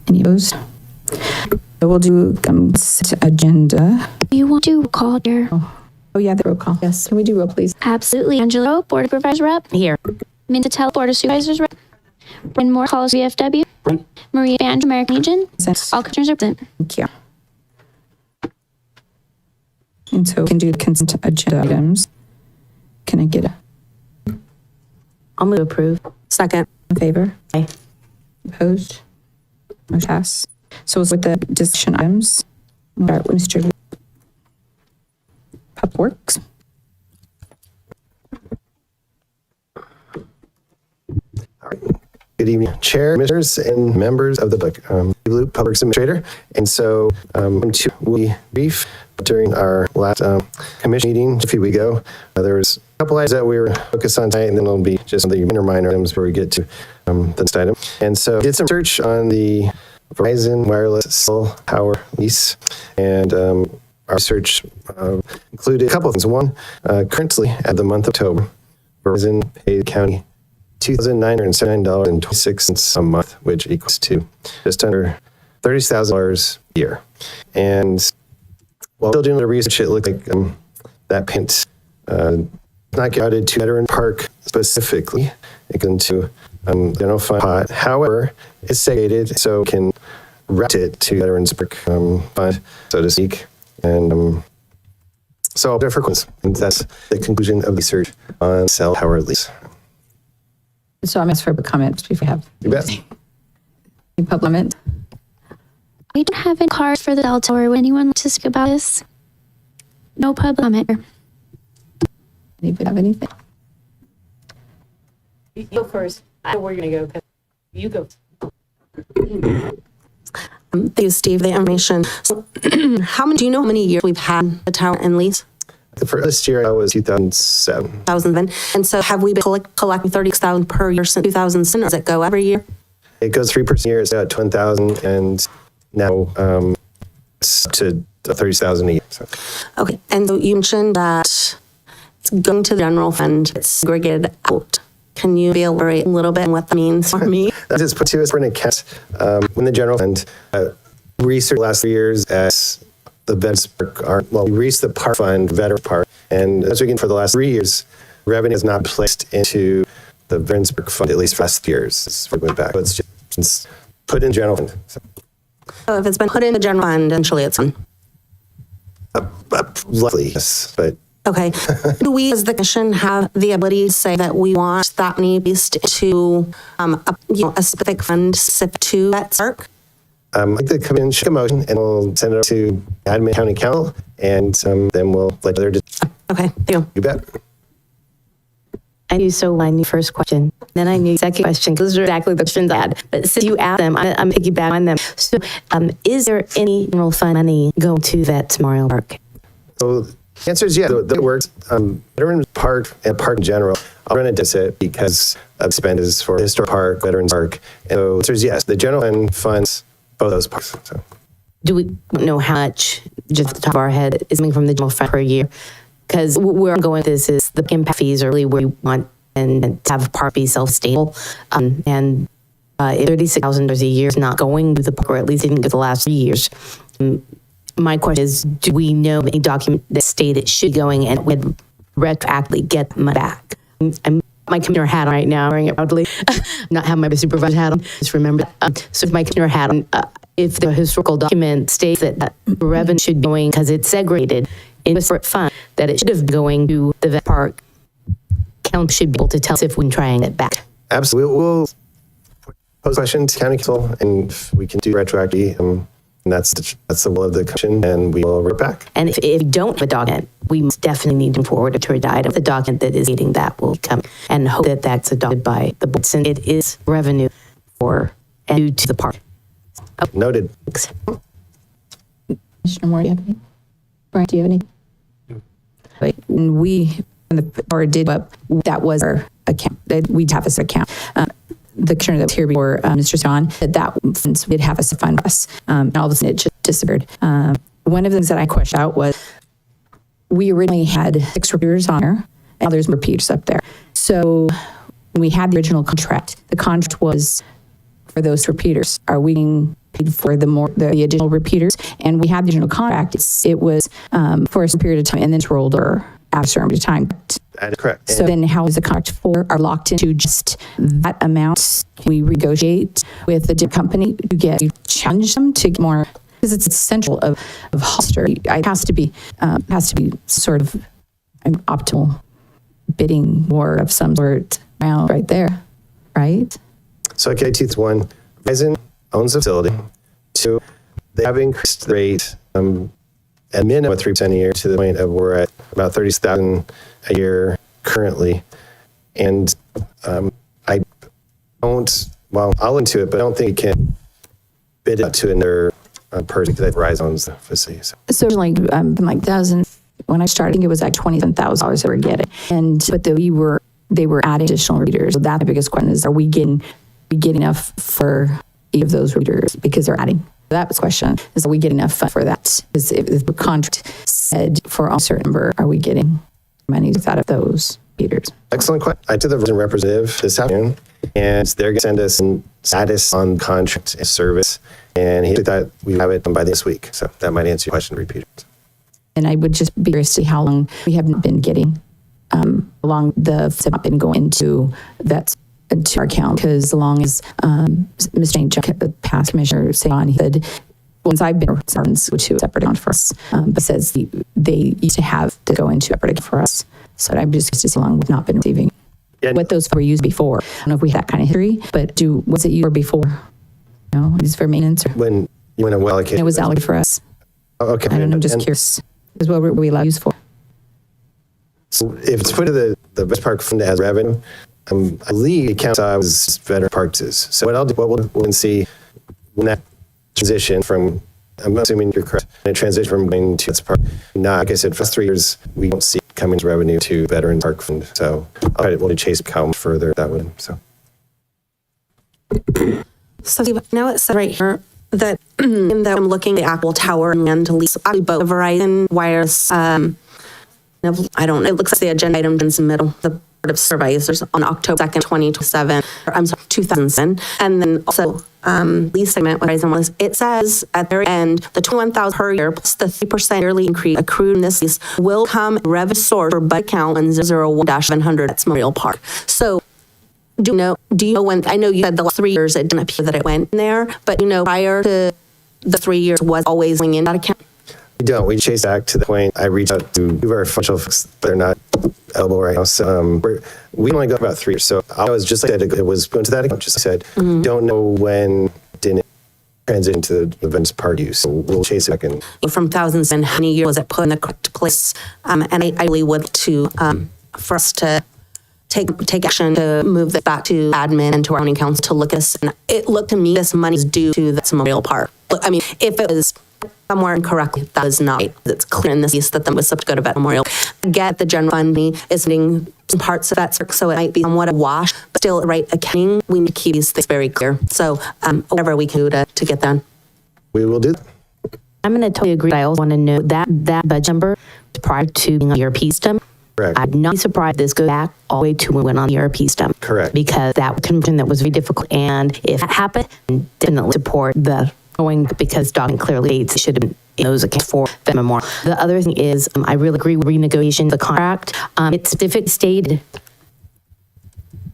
Any opposed? So we'll do consent agenda. You want to call here? Oh yeah, the roll call. Yes, can we do roll, please? Absolutely. Angelo, Board of Supervisors Rep. Here. Mintatel, Board of Supervisors Rep. Bryn Moore, College VFW. Maria Banjo, American Legion. Consent. All commissioners are present. Thank you. And so we can do consent agenda items. Can I get a I'll move to approve. Second. in favor? Aye. Opposed? Motion pass. So with the discussion items, we'll start with Mr. Public Works. Good evening, Chair, Commissioners, and members of the Loop Public Works Administrator. And so we brief during our last commission meeting a few weeks ago. There was a couple items that we were focused on tonight, and then it'll be just the minor items before we get to the next item. And so did some research on the Verizon wireless cell tower lease, and our research included a couple of things. One, currently at the month of October, Verizon paid the county $2,979.26 a month, which equals to just under $30,000 a year. And while still doing the research, it looked like that payment not get routed to Veteran Park specifically. It goes into general fund pot. However, it's segregated, so we can route it to Veterans Park fund, so to speak. And so I'll differ questions. And that's the conclusion of the research on cell tower lease. So I'm asking for comments before we have. You bet. Any public comment? We don't have any cards for the cell tower. Would anyone like to speak about this? No public comment. Anybody have anything? You go first. I know where you're going to go. You go. Thank you, Steve, the information. So, do you know how many years we've had the tower and lease? The first year I was 2007. 2007. And so have we been collecting $36,000 per year since 2007, or does it go every year? It goes 3% a year. It's got 20,000, and now it's up to 30,000 a year. So. Okay. And so you mentioned that it's going to the general fund. It's segregated out. Can you elaborate a little bit on what that means for me? That is put to us for an account in the general fund. Research the last 3 years as the Veterans Park we reached the park fund, Veterans Park, and as we can for the last 3 years, revenue is not placed into the Veterans Park fund, at least for the last years. It's went back. It's just put in general fund. So if it's been put in the general fund, eventually it's on. Luckily, yes, but. Okay. Do we, as the commission, have the ability to say that we want that money based to a specific fund specific to that park? I'd like to come in, check a motion, and we'll send it over to Admin County Council, and then we'll let their. Okay, thank you. You bet. I knew first question. Then I knew second question. Those are exactly the questions I had. But since you asked them, I'm piggyback on them. So is there any general fund money going to that Memorial Park? So the answer is yeah. It works. Veterans Park and park in general, I'll run a deficit because of expenses for Historic Park, Veterans Park. And so the answer is yes. The general fund funds both those parks. So. Do we know how much, just off the top of our head, is coming from the general fund per year? Because where I'm going with this is the impact fees are really where we want and to have a park be self-stable. And if $36,000 a year is not going to the park, or at least didn't go the last 3 years. My question is, do we know any document that state it should be going and would retroactively get money back? I'm my commissioner hat on right now, wearing it proudly. Not have my supervisor hat on, just remember. So if my commissioner hat on, if the historical document states that revenue should be going, because it's segregated in a separate fund, that it should have been going to the vet park, council should be able to tell us if we can try and get it back. Absolutely. We'll pose questions to County Council, and if we can do retroactively. And that's the will of the commission, and we will report back. And if we don't have a document, we must definitely need to forward it to a item. The document that is stating that will come, and hope that that's adopted by the board, since it is revenue for and due to the park. Oh. Noted. Thanks. Commissioner Moore, do you have any? Brian, do you have any? Right. When the power did up, that was our account. We'd have this account. The commissioner that was here before, Mr. John, that did have us fund us. And all of a sudden it just disappeared. One of the things that I questioned out was we originally had 6 repeaters on there, and now there's repeaters up there. So when we had the original contract, the contract was for those repeaters. Are we getting paid for the additional repeaters, and we had the original contract. It was for a period of time, and then it's rolled over after a certain time. That is correct. So then how is the contract for are locked into just that amount? We negotiate with the company to challenge them to get more, because it's essential of Hollister. It has to be sort of an optimal bidding war of some sort around right there, right? So okay, two things. One, Verizon owns the facility. Two, they have increased the rate at minimum of 3% a year to the point of we're at about $30,000 a year currently. And I don't, well, I'll into it, but I don't think you can bid it to another person because Verizon owns the facility. So like 1,000, when I started, I think it was like $27,000 they were getting. But they were adding additional readers. So that's the biggest question is, are we getting enough for each of those readers because they're adding? That was the question, is are we getting enough for that? Because if the contract said for a certain number, are we getting money out of those readers? Excellent question. I took the Verizon representative this afternoon, and they're going to send us a status on contract and service, and he thought we have it by this week. So that might answer your question, repeater. And I would just be curious to see how long we haven't been getting along the have not been going into that to our account, because as long as Mr. St. John, the past commissioner, he said, once I've been which is a separate account for us, but says they used to have to go into a separate account for us. So I'm just curious to see how long we've not been receiving what those were used before. I don't know if we had that kind of history, but was it used for before? No, it's for maintenance. Or When you went to allocate, it was allocated for us. Oh, okay. I don't know. I'm just curious. Is what were we allowed to use for? So if it's put to the Best Park Fund as revenue, I believe the account was Veteran Parks is. So what we'll see when that transition from, I'm assuming you're correct, when it transition from going to Best Park, not, like I said, for 3 years, we don't see it coming as revenue to Veteran Park Fund. So we'll chase how much further that would, so. So now it says right here that in that I'm looking at the Apple Tower and land lease, actually both Verizon wireless, I don't know, it looks like the agenda item in the middle, the Board of Supervisors on October 2nd, 2027, I'm sorry, 2007. And then also lease segment with Verizon was, it says at their end, the $21,000 per year plus the 3% yearly increase accrued in this lease will come revenue source for budget account 101-700 at Memorial Park. So do you know when, I know you said the last 3 years it didn't appear that it went in there, but prior to the 3 years was always going in that account? We don't. We chase back to the point. I reached out to two of our financial folks, but they're not eligible right now. So we only go about 3 years. So I was just like that. It was going to that account. Just like I said, don't know when it didn't transition to the events part use. So we'll chase it back. And from thousands and how many years was it put in the correct place? And I really would to for us to take action to move that back to admin and to our county council to look at this. And it looked to me this money is due to this Memorial Park. I mean, if it was somewhere incorrectly, that is not right. It's clear in this piece that was supposed to go to Vet Memorial. I get the general fund is getting some parts of that, so it might be somewhat a wash, but still, right, accounting, we need to keep these things very clear. So whatever we can do to get done. we will do that. I'm going to totally agree. I also want to know that budget number prior to being on the ERP system. Correct. I'd not be surprised if this goes back all the way to when we went on the ERP system. Correct. Because that conversion that was very difficult. And if that happened, definitely support the going, because document clearly states it should have been in those accounts for the memorial. The other thing is, I really agree with renegotiation of the contract. It's specific stated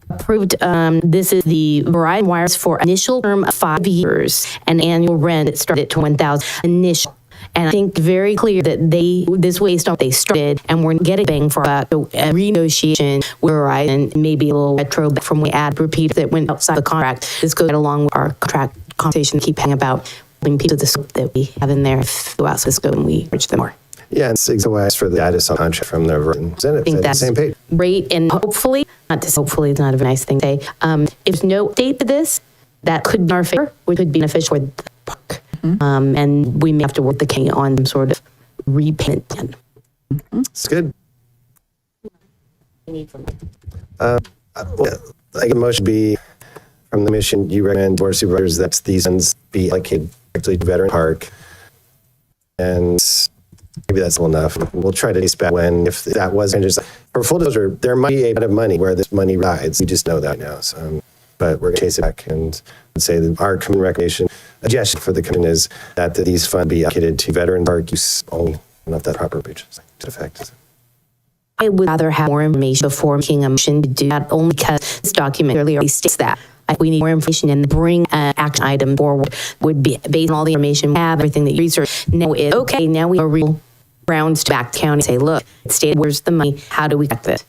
approved. This is the Verizon Wireless for initial term of 5 years and annual rent that started at $21,000 initial. And I think very clear that this way they started and we're getting bang for a renegotiation with Verizon, maybe a little retro back from we add repeat that went outside the contract. This goes right along with our contract conversation keep hanging about putting people to the scope that we have in there go outside the scope and we reach them more. Yeah, and it's exactly why I asked for the status on contract from the representative. I think At that's the same page. great, and hopefully it's not a very nice thing to say. If there's no date to this, that could be in our favor, which could be beneficial for the park. And we may have to work the county on some sort of repayment plan. It's good. Well, like a motion be from the mission, you recommend to our supervisors that these funds be allocated directly to Veteran Park. And maybe that's little enough. We'll try to trace back when, if that wasn't just for full disclosure, there might be a bit of money where this money resides. We just know that now. So, but we're going to chase it back and I'd say that our common recommendation, suggestion for the commission is that these funds be allocated to veteran park use only, not that proper page to effect. I would rather have more information before making a motion to do that, only because this document clearly states that. We need more information and bring an action item forward would be based on all the information we have, everything that you research. Now is okay. Now we have real grounds to back the county and say, look, state, where's the money? How do we get this?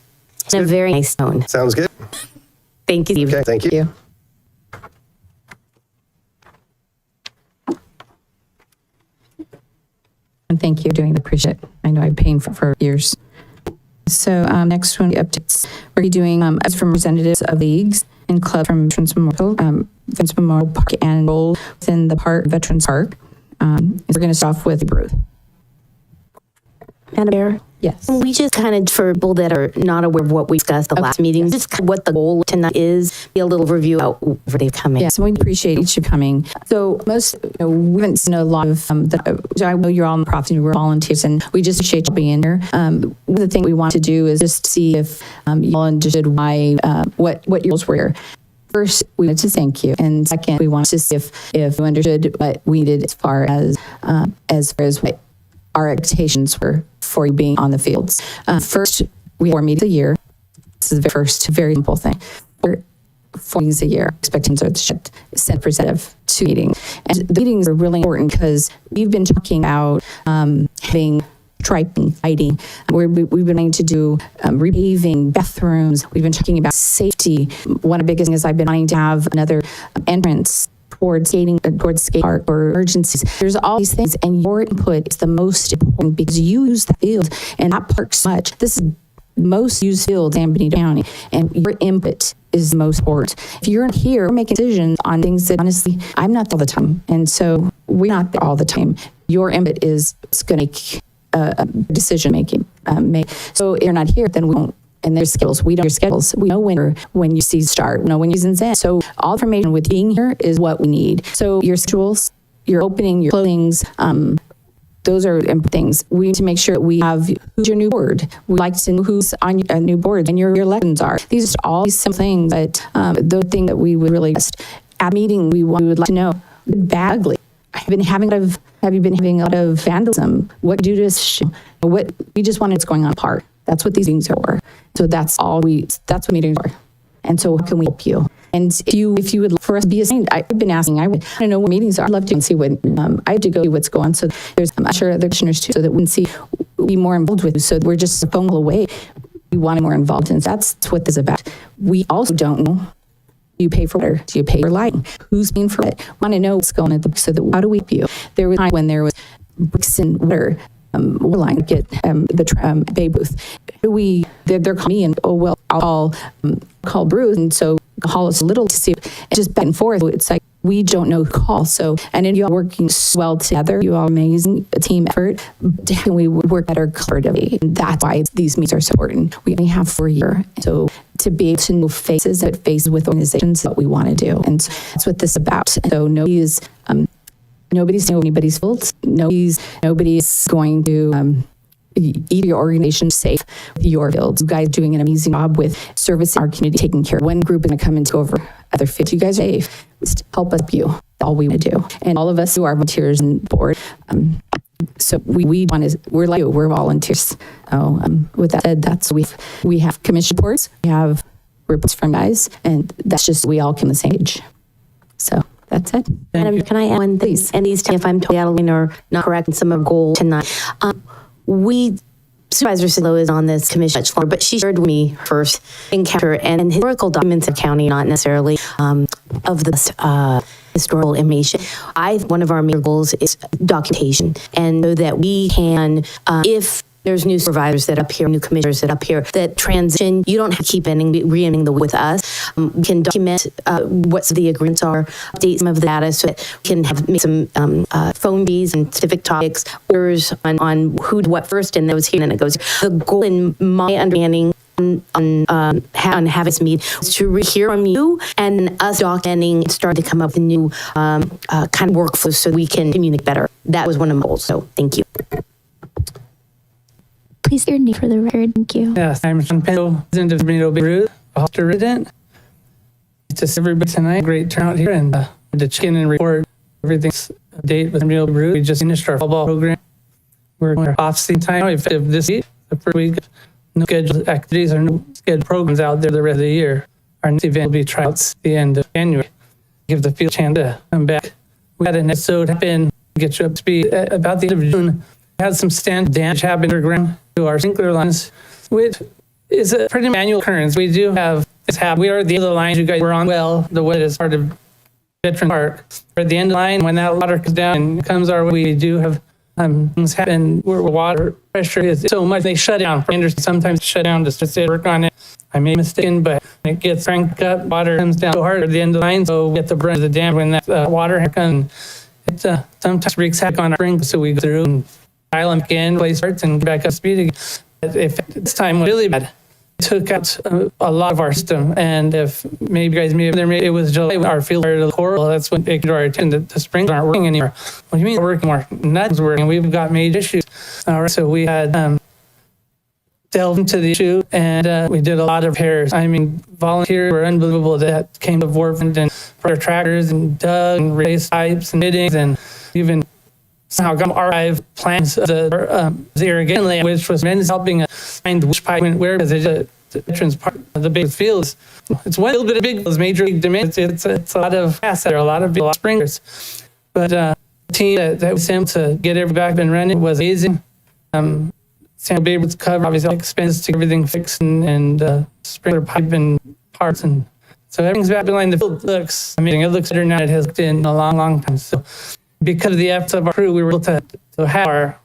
In a very nice tone. Sounds good. Thank you, Steve. Okay, thank you. And thank you for doing the appreciate. I know I've been paying for years. So next one, updates. We're doing as from representatives of leagues and clubs from Veterans Memorial Park and role within the park, Veterans Park. We're going to start off with Ruth. Madam Chair? Yes. We just kind of, for people that are not aware of what we discussed the last meeting, just kind of what the goal tonight is, be a little overview about where they've come in. Yes, we appreciate each of coming. So most, we haven't seen a lot of, so I know you're all in profit and we're volunteers and we just appreciate you being here. The thing we want to do is just see if you all understood why, what your goals were here. First, we wanted to thank you. And second, we wanted to see if you understood what we did as far as what our expectations were for you being on the fields. First, we have 4 meetings a year. This is the first very simple thing. 4 meetings a year. Expectations are set representative to meetings. And the meetings are really important because we've been talking about having striping, lighting. We've been wanting to do repaving, bathrooms. We've been talking about safety. One of the biggest things is I've been wanting to have another entrance towards skate park or emergencies. There's all these things, and your input is the most important because you use the field and that park so much. This is the most used field in Benito County, and your input is the most important. If you're here, we're making decisions on things that honestly, I'm not all the time, and so we're not there all the time. Your input is going to make decision making. So if you're not here, then we won't. And there's schedules. We know your schedules. We know when you see start. We know when season's end. So all information with being here is what we need. So your schedules, your opening, your closings, those are things. We need to make sure that we have who's your new board. We like to know who's on your new board and your elections are. These are just all these simple things, but the thing that we would really just at meeting we would like to know badly. Have you been having a lot of vandalism? What do you do to this? What we just want what's going on in the park. That's what these meetings are for. So that's what meetings are. And so how can we help you? And if you would for us to be assigned, I've been asking, I want to know what meetings are. I'd love to see what, I have to go see what's going on. So I'm sure other commissioners too, so that we can be more involved with you. So we're just a phone call away. We want to be more involved. And that's what this is about. We also don't know. Do you pay for water? Do you pay for lighting? Who's paying for it? Want to know what's going on so that how do we help you? There was a time when there was bricks and water line get the Bay booth. They're calling me and I'll call Bruce and so call us a little to see just back and forth. It's like we don't know who to call. So and then you all working well together. You all amazing team effort. And we work better collaboratively. And that's why these meetings are so important. We only have 4 years. So to be able to know faces with organizations is what we want to do. And so that's what this is about. And so nobody's saying anybody's fault. Nobody's going to eat your organization safe with your fields. You guys doing an amazing job with servicing our community, taking care. One group is going to come and take over other fields. You guys are safe. Just help us help you. That's all we want to do. And all of us who are volunteers and board. So we want to. We're like you. We're volunteers. So with that said, we have commission reports. We have reports from guys, and that's just we all come the same age. So. That's it. Madam, can I add one thing? And these, if I'm totally out of line or not correct in some of our goals tonight, Supervisor Silo is on this commission much longer, but she shared with me her first encounter and historical documents of county, not necessarily of the historical information. One of our major goals is documentation, and so that we can, if there's new supervisors that appear, new commissioners that appear, that transition, you don't have to keep re-ending the with us. We can document what the agreements are, update some of the data so that we can make some phone bees and specific topics, orders on who did what first, and those here, and it goes. The goal, in my understanding, on having this meet is to hear from you and us documenting and start to come up with new kind of workflows so we can communicate better. That was one of my goals, so thank you. Please state your name for the record. Thank you. Yes, I'm Sean Pinto, resident of Benito, Ruth, a Hollister resident. to see everybody tonight. Great turnout here, and to check in and report everything's update with Benito. We just finished our football program. We're off season time effective this week, the first week. No scheduled activities or no scheduled programs out there the rest of the year. Our next event will be tryouts at the end of January. Give the field a chance to come back. We had an episode happen, get you up to speed, about the end of June. We had some stand damage happen underground to our sprinkler lines, which is a pretty manual occurrence. We do have this happen. We are at the end of the line. You guys were on well, the way that is part of Veteran Park. We're at the end of the line. When that water comes down and comes our way, we do have things happen where water pressure is so much they shut down. Sometimes shut down just to work on it. I made a mistake, but when it gets cranked up, water comes down so hard at the end of the line, so we get the brunt of the dam when that water comes. It sometimes wreaks havoc on our springs, so we go through and dial them again, play starts, and get back up to speed again. But if this time was really bad, it took out a lot of our system, and if maybe you guys it was July when our field started to coral, that's when it got our attention. The springs aren't working anymore. What do you mean working more? Nothing's working. We've got major issues. So we had delved into the issue, and we did a lot of repairs. I mean, volunteers were unbelievable that came to Warford and for our tractors and dug and raised pipes and fittings, and even somehow got archive plans of the irrigation land, which was tremendous, helping us find which pipe went where, because the veterans part of the big fields. It's one little bit of big, those major league dimensions. It's a lot of assets, a lot of springers. But the team that was sent to get everything back and running was amazing. Sam will be able to cover obviously all expenses to get everything fixed and sprinkler pipe and parts, and so everything's back in line. The field looks amazing. It looks better now than it has looked in a long, long time. So because of the efforts of our crew, we were able to have our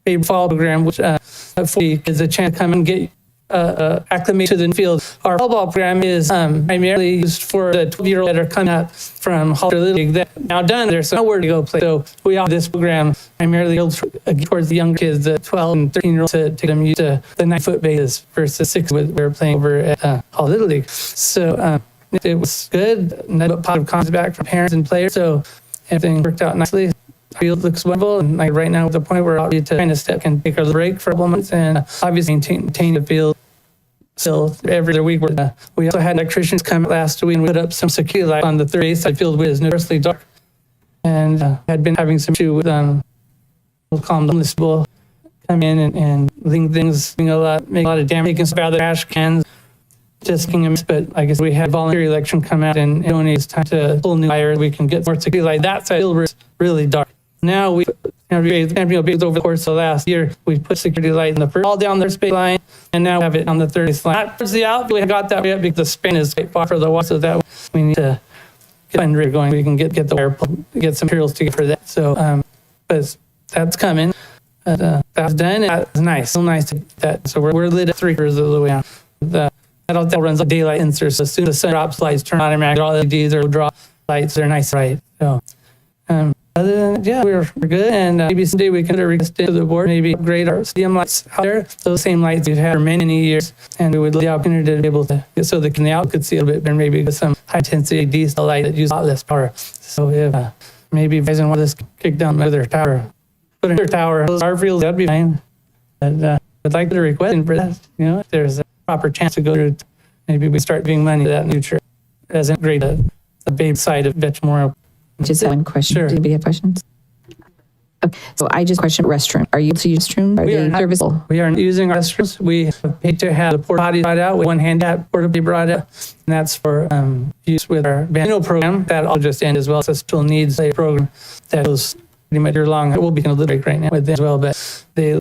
paid fall program, which for kids a chance to come and get acclimated to the field. Our football program is primarily used for the 12-year-olds that are coming up from Halter Little League that are now done there, so nowhere to go play. So we offer this program primarily towards the younger kids, the 12 and 13-year-olds, to take them used to the 9-foot bases versus 6 we were playing over at Halter Little League. So it was good. Nothing but positive comments back from parents and players. So everything worked out nicely. The field looks wonderful, and like right now, at the point where I'll need to kind of step and take a break for a couple months, and obviously maintain the field still every other week. We also had electricians come last week and put up some security lights on the third base side field, which is notoriously dark, and had been having some issue with we'll call them homeless people come in and leaving things, make a lot of damage, taking stuff out of the trash cans, just kicking them. But I guess we had volunteer election come out and donate time to pull new wire. We can get more security light. That side field was really dark. Now we over the course of the last year, we put security light in the first, all down their space line, and now we have it on the 30th line. Not towards the outfield, we got that yet because the span is quite far for the wall, so that we need to get fundraiser going. We can get the wire pulled, get some materials together for that. So, but that's coming. That's done. That's nice. So nice to get that. So we're lit at 3/4 of the way out. That runs like daylight inserts. So as soon as the sun drops, lights turn automatic. All LEDs or draw lights. They're nice, right? So, other than that, yeah, we're good. And maybe someday we can request to the board, maybe upgrade our stadium lights out there. Those same lights we've had for many, many years. And we would like the opportunity to be able to get so that the out could see a little bit better, maybe with some high intensity diesel light that use a lot less power. So if maybe Verizon want this kick down another tower, put another tower, those our fields, that'd be fine. But I'd like to request for that. You know, if there's a proper chance to go through, maybe we start giving money to that in the future as a great the babe side of Veteran Memorial. Just one question. Sure. Do anybody have questions? Okay. So I just questioned restroom. Are you able to use restroom? Are they serviceable? We are using our restrooms. We have paid to have the porta potty brought out with one hand at porta potty brought out, and that's for use with our Benito program. That'll just end as well. It's a special needs program that goes pretty much year long. It will be in a little break right now with them as well, but they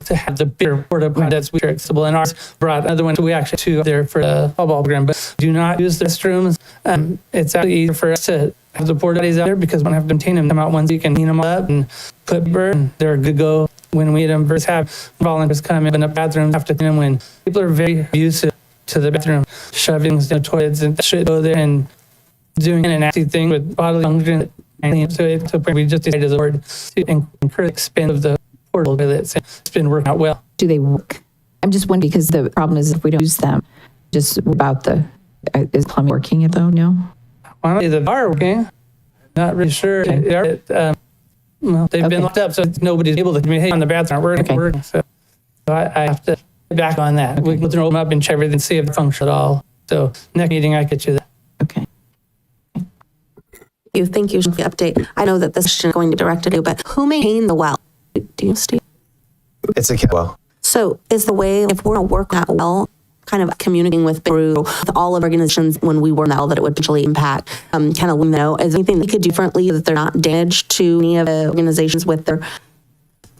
to have the bigger porta potty that's we are accessible. And ours brought another one. So we actually two up there for the football program, but do not use the restrooms. It's actually easier for us to have the porta potties out there because we don't have to maintain them. Come out once you can clean them up and put paper, and they're good to go when we need them. Versus have volunteers come in the bathroom have to clean them when people are very used to the bathroom, shoving things down toilets and shit go there and doing a nasty thing with bodily function. And so we just decided as a board to incur the expense of the portable toilets. It's been working out well. Do they work? I'm just wondering because the problem is if we don't use them, just about is plumbing working it though? No? Honestly, the bar working. Not really sure. Well, they've been locked up, so nobody's able to communicate on the bathroom. Working. So I have to get back on that. We can open them up and check everything, see if it functions at all. So next meeting, I get you that. Okay. Thank you for the update. I know that this question is going to be directed to you, but who maintained the well? Do you, Steve? It's a well. So is the way, if we're going to work that well, kind of communicating with all of organizations when we were now that it would potentially impact, kind of know, is there anything they could do differently that they're not damaged to any of the organizations with their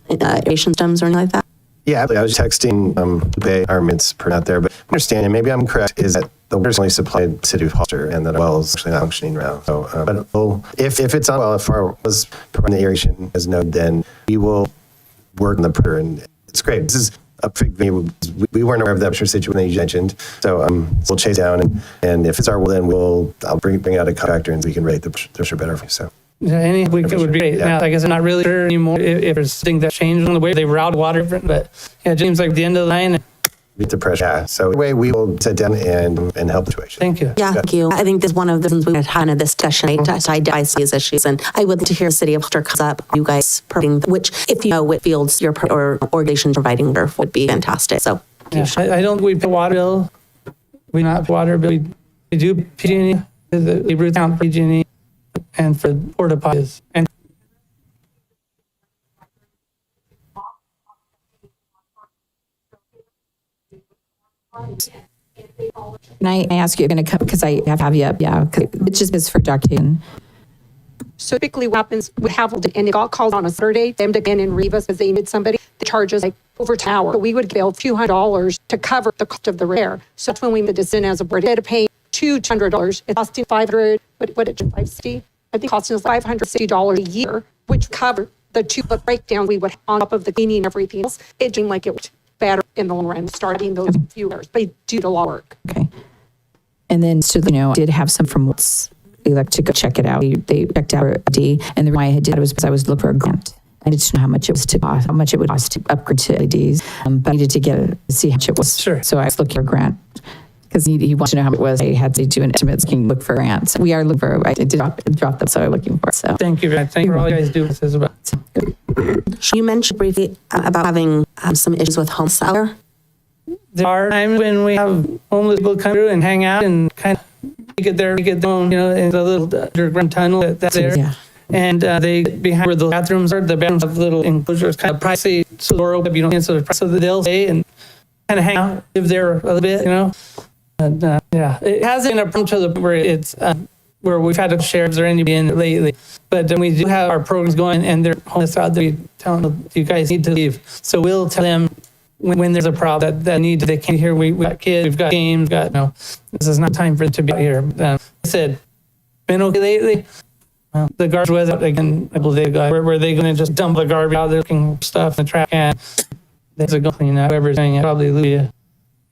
irrigation systems or anything like that? Yeah, I was texting Lupe, our maintenance person out there, but I understand, and maybe I'm correct, is that the water's only supplied to City of Hollister and that the well is actually not functioning now. So, but if it's on well, if our was providing the irrigation as noted, then we will work on the prayer, and it's great. This is a big, we weren't aware of that situation that you mentioned, so we'll chase down, and if it's our well, then I'll bring out a contractor and we can rate the pressure better for you. So. Yeah, any week it would be great. Yeah. Now, I guess I'm not really sure anymore if there's things that changed on the way they route water different, but yeah, it seems like the end of the line. Meet the pressure. Yeah. So anyway, we will sit down and help the situation. Thank you. Yeah, thank you. I think this is one of the reasons we had kind of this discussion to identify these issues, and I would like to hear City of Hollister comes up, you guys providing, which if you know what fields your or organizations providing water would be fantastic. So Yeah, I don't think we pay water bill. We not pay water bill. We do PG&E, we root count for PG&E and for porta potties. And Can I ask you, you're going to come, because I have you up, yeah, 'cause it just is for documentation. So typically what happens, we have, and it got called on a Saturday, them to come in and Rivas because they needed somebody. The charges like over an hour. But we would bill a few $100s to cover the cost of the repair. So that's when we made the decision as a board. Instead of paying $200, it cost $500, what did it, $560? I think it cost us $560 a year, which covered the two-foot breakdown we would have on top of the cleaning and everything else. It seemed like it was better in the long run, starting those few years. They do the law work. Okay. And then, so, I did have some from Woods. They like to go check it out. They checked out our ID, and the reason why I did it was because I was looking for a grant. I needed to know how much it would cost to upgrade to LEDs, but I needed to see how much it was. Sure. So I was looking for a grant because he wanted to know how much it was. I had to do an estimate. Can you look for grants? We are looking for. I did drop them, so I'm looking for it. So thank you, thank you for all you guys do with this. About. you mentioned briefly about having some issues with home seller. There are times when we have homeless people come through and hang out and kind of get their own, in the little underground tunnel that's there. Yeah. And they behind where the bathrooms are, the bathrooms have little enclosures, kind of pricey, so door open, so they'll stay and kind of hang out, live there a little bit, And yeah, it hasn't been a problem to the point where it's where we've had sheriffs or anybody in lately, but then we do have our programs going, and they're homeless out there. We tell them, you guys need to leave. So we'll tell them when there's a problem that need they can't hear. We got kids, we've got games, this is not time for them to be out here. I said, been okay lately. The garbage was out again. I believe were they going to just dump the garbage out there, looking stuff in the trash can? There's a go clean up. Whoever's doing it, probably Louis.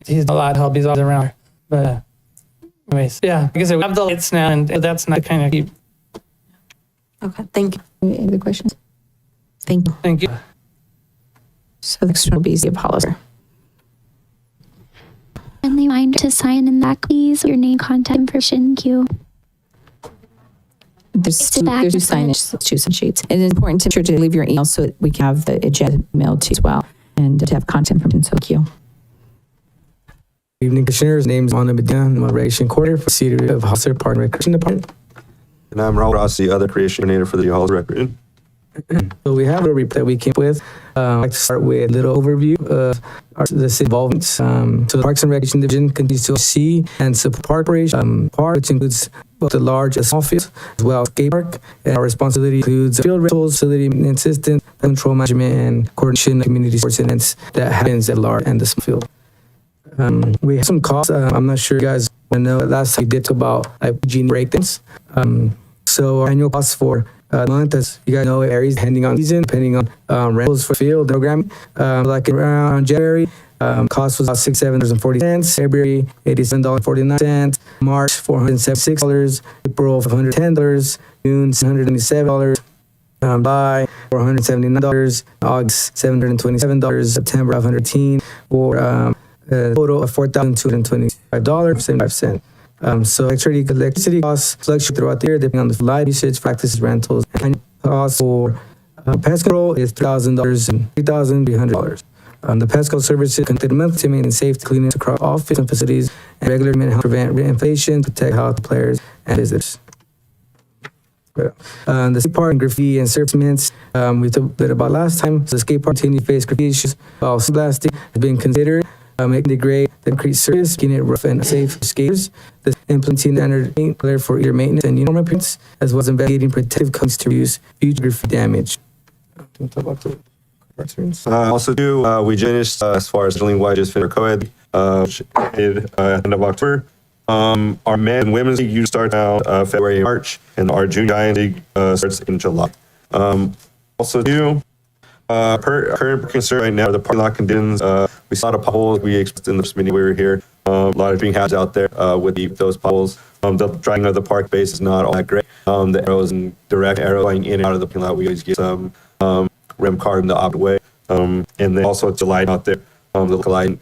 He's a lot of help. He's all around. But anyways, yeah. Like I said, we have the lights now, and that's not kind of keep. Okay, thank you. Any other questions? Thank you. Thank you. So the next one will be City of Hollister. Friendly reminder to sign in back, please. Your name, contact information. Thank you. There's two signage sheets. And it's important to make sure to leave your email so that we can have the agenda mailed to you as well, and to have content from you. So thank you. Good evening, Commissioners. Name's Ana Medina. I'm a Recreation Coordinator for City of Hollister Park and Recreation Department. And I'm Raul Rossi, other Creation Coordinator for the Hollister Recreation. So we have a report that we came up with. I'd like to start with a little overview of the city involvement. So the Parks and Recreation Division continues to see and support park operation, which includes both the large and small fields, as well as skate park. And our responsibility includes field rentals, facility maintenance system, control management, and coordination of community sports events that happens at large and the small field. We have some costs. I'm not sure you guys want to know. Last time we did talk about gene breakdowns. So our annual costs for month, as you guys know, it varies depending on season, depending on rentals for field programming. Like around January, cost was about $67.40. February, $87.49. March, $476. April, $510. June, $197. July, $479. August, $727. September, $518. For a total of $4,225.75. So electricity costs fluctuate throughout the year depending on the light usage, practices, rentals. And cost for pest control is $3,000 and $3,300. The pest control services conduct monthly maintenance, safety cleanings across all fields and facilities, and regular maintenance to prevent reinflation, protect health players and visitors. The skate park and graffiti and surfacements we talked a bit about last time. So the skate park continues to face graffiti issues while sandblasting has been considered. Making the grade the increased surface, making it rough and safe for skaters. The implementing standard paint color for either maintenance and uniform appearance, as well as investigating protective codes to reduce future graffiti damage. Also, we finished as far as dealing wide just finished our co-ed which ended at the end of October. Our men and women's league usually starts out February and March, and our junior giant league starts in July. Current concern right now are the parking lot conditions. We saw the potholes we expressed in the first meeting we were here. A lot of being hazards out there with those potholes. The driving of the park base is not all that great. The arrows and direct arrow going in and out of the parking lot, we always get some rim card in the opposite way. And then also it's a light out there. The light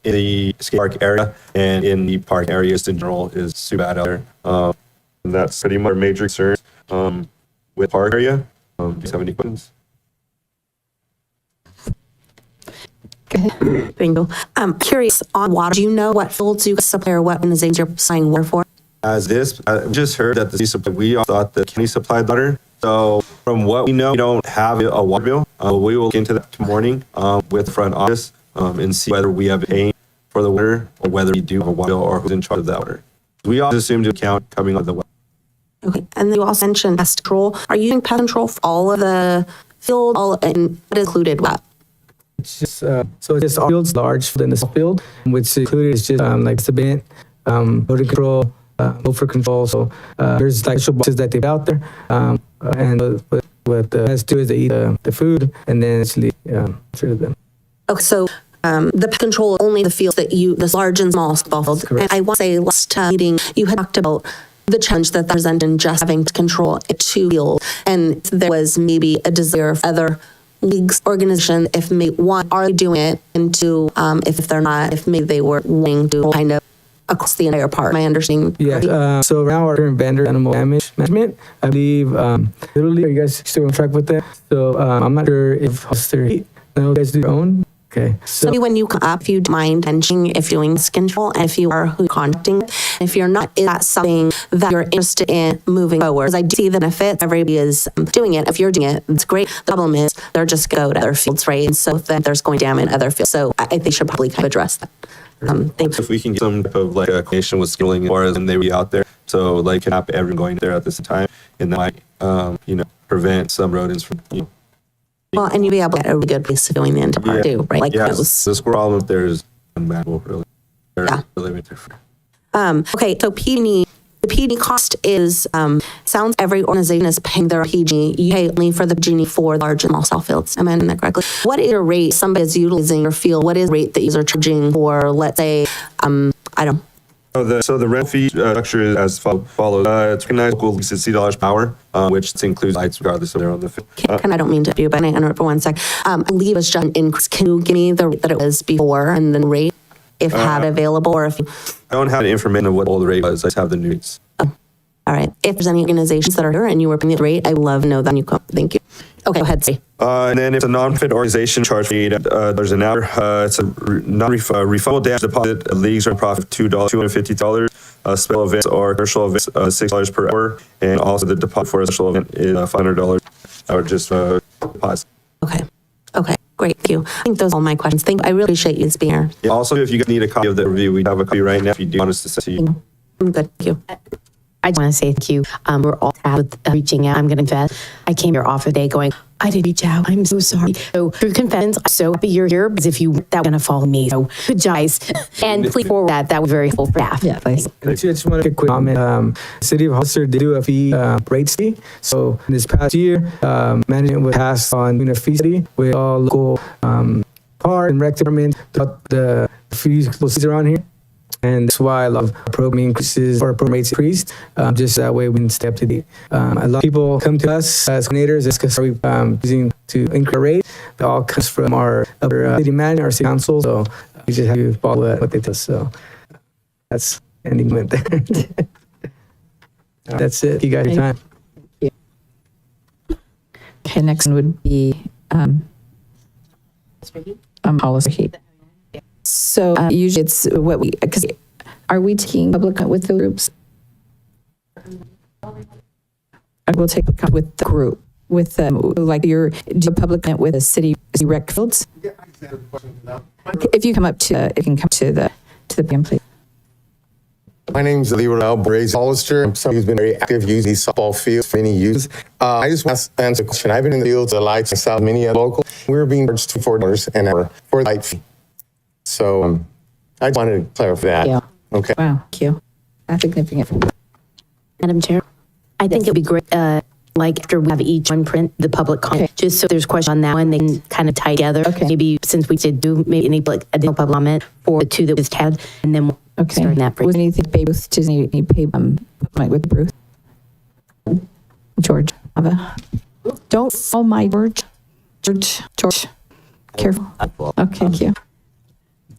in the skate park area and in the park areas in general is super bad out there. And that's pretty much our major concern with park area. Do you have any questions? Thank you. I'm curious on water. Do you know what fields you supply or what organizations you're supplying water for? I just heard that we all thought the county supplied water. So from what we know, we don't have a water bill. We will look into that tomorrow morning with the front office and see whether we have a paying for the water or whether we do have a water bill or who's in charge of that water. We all assumed the account coming on the water. Okay. And then you also mentioned pest control. Are you using pest control for all of the field? And what included what? It's just so it's just all fields large than the field, which included is just like cement, odor control, odor control. So there's like special boxes that they put out there, and what the best do is they eat the food and then actually through them. Okay, so the pest control only the fields that this large and small ball fields. And I want to say last meeting you had talked about the challenge that presented in just having to control it to fields, and there was maybe a desire of other leagues, organization, if maybe one, are they doing it? And two, if they're not, if maybe they were willing to kind of across the entire park. My understanding. Yeah. So now our current vendor, animal damage management, I believe, literally, are you guys still on track with that? So I'm not sure if no, you guys do your own. Okay. So maybe when you come up, if you mind mentioning if you're doing skin control and if you are who you're contacting, if you're not, is that something that you're interested in moving forward? Because I do see the benefits, everybody is doing it. If you're doing it, it's great. The problem is they're just going to go to other fields, right? And so then there's going down in other fields. So I think they should probably kind of address that. Thanks. If we can get some type of like a coordination with skilling as far as when they be out there, so like have everyone going there at the same time, and that might prevent some rodents from Well, and you'll be able to get a really good place of doing the end part too, right? Like those. The squirrel problem up there is unmanageable, really. Okay, so PG&E, the PG&E cost is, sounds every organization is paying their PG&E. You pay only for the PG&E for large and small fields. Am I understanding that correctly? What is your rate? Somebody is utilizing your field. What is the rate that you are charging for, let's say, So the rent fee structure is as follows. It's recognized local lease at $60 per hour, which includes lights regardless of they're on the field. I don't mean to do, but I interrupt for 1 sec. I believe it was just an increase. Can you give me the rate that it was before and then rate if had available or if you... I don't have the information of what all the rate was. I just have the news. Oh, all right. If there's any organizations that are here and you were paying the rate, I would love to know that you come. Thank you. Okay, go ahead, Say. And then if it's a non-profit organization, charge fee, there's an hour. It's a non-refundable damage deposit. Leagues are a profit of $250. Special events or commercial events, $6 per hour. And also the deposit for a special event is $500 or just deposit. Okay, great. Thank you. I think those are all my questions. Thank you. I really appreciate you being here. Yeah, also, if you guys need a copy of the review, we have a copy right now if you do want us to send to you. I'm good. Thank you. I just want to say thank you. We're all tasked with reaching out. I'm going to confess. I came here off a day going, I didn't reach out. I'm so sorry. So through confessions, I'm so happy you're here because if you that going to follow me. So good job, guys. And please forward that was very helpful for staff. Yeah, thanks. I just want to make a quick comment. City of Hollister did do a fee rate study. So this past year, management was tasked on doing a fee study with all local park and rec departments throughout the fees around here. And that's why a lot of program increases or program rates increased. Just that way we can stay up to date. A lot of people come to us as coordinators because we're using to increase our rate. It all comes from our city manager, our city council. So we just have to follow what they tell us. So that's ending with that. That's it. You got your time. Okay, next one would be policy heat. So usually it's what we, because are we taking public with the groups? I will take a with the group, with like your do a public event with the city rec fields. If you come up to, if you can come to the podium, please. My name's Leroy Braze Hollister. I'm somebody who's been very active using these softball fields for many years. I just want to answer a question. I've been in the fields of lights in South many other local. We're being charged $4 an hour for a light fee. So I just wanted to clarify that. Yeah. Okay. Wow, thank you. That's significant. Madam Chair, I think it'd be great, like after we have each one print the public comment, just so there's question on that one, they can kind of tie together. Okay. Maybe since we did do maybe any like additional public comment for the two that was tabbed, and then we'll start that. Was anything pay Bruce? Does any pay with Bruce? George, Ava. Don't fall my George. George. Careful. Okay, thank you.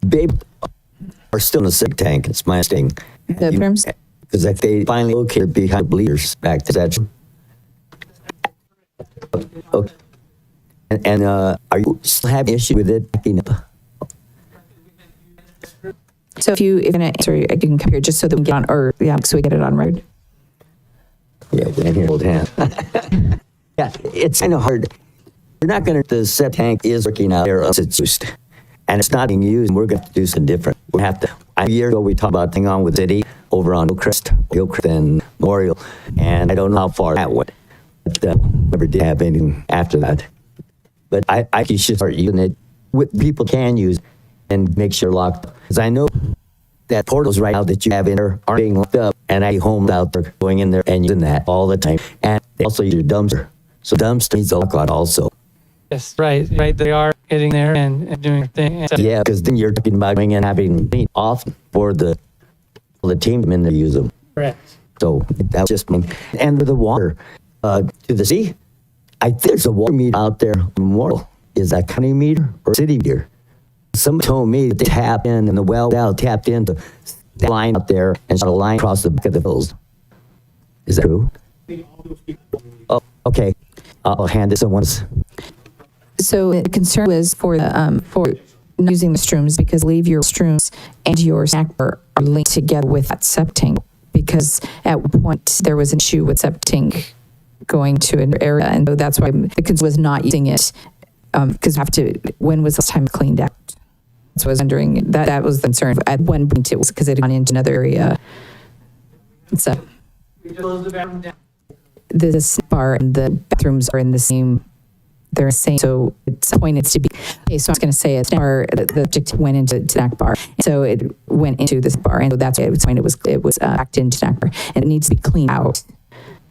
Babe are still in the sick tank. It's my thing. The rooms? Because if they finally located behind bleeders back to that. Okay. And are you still having issue with it? So if you're going to answer, you can come here just so that we get on, or so we get it on road. Yeah, down here, old hand. Yeah, it's kind of hard. We're not going to, the septic tank is working out there unless it's used. And it's not being used, and we're going to do something different. We have to, a year ago, we talked about thing on with the city over on Hillcrest and Memorial, and I don't know how far that went. But never did have anything after that. But I think you should start using it with people can use and make sure locked. Because I know that portals right now that you have in there aren't being locked up, and I homes out there going in there and using that all the time. And they also use your dumpster. So dumpster needs a lockout also. Yes, right. They are getting there and doing their thing. So, Yeah, because then you're talking about going and having clean off for the team in there use them. correct. So that was just me. And with the water to the sea, I think there's a water meter out there on Memorial. Is that county meter or city meter? Somebody told me that they tapped in and the well tapped into that line out there and shot a line across the back of the hills. Is that true? Oh, okay. I'll hand this to once. So the concern was for using the restrooms, because I believe your restrooms and your snack bar are linked together with that septic tank, because at one point there was an issue with septic tank going to an area, and so that's why the concern was not using it, because when was this time cleaned out? So I was wondering, that was the concern. At one point it was because it had gone into another area. So the snack bar and the bathrooms are in the same. They're the same. So at some point it's to be. Okay, so I was going to say it's the object went into snack bar, and so it went into this bar, and so that's why it was backed into snack bar, and it needs to be cleaned out.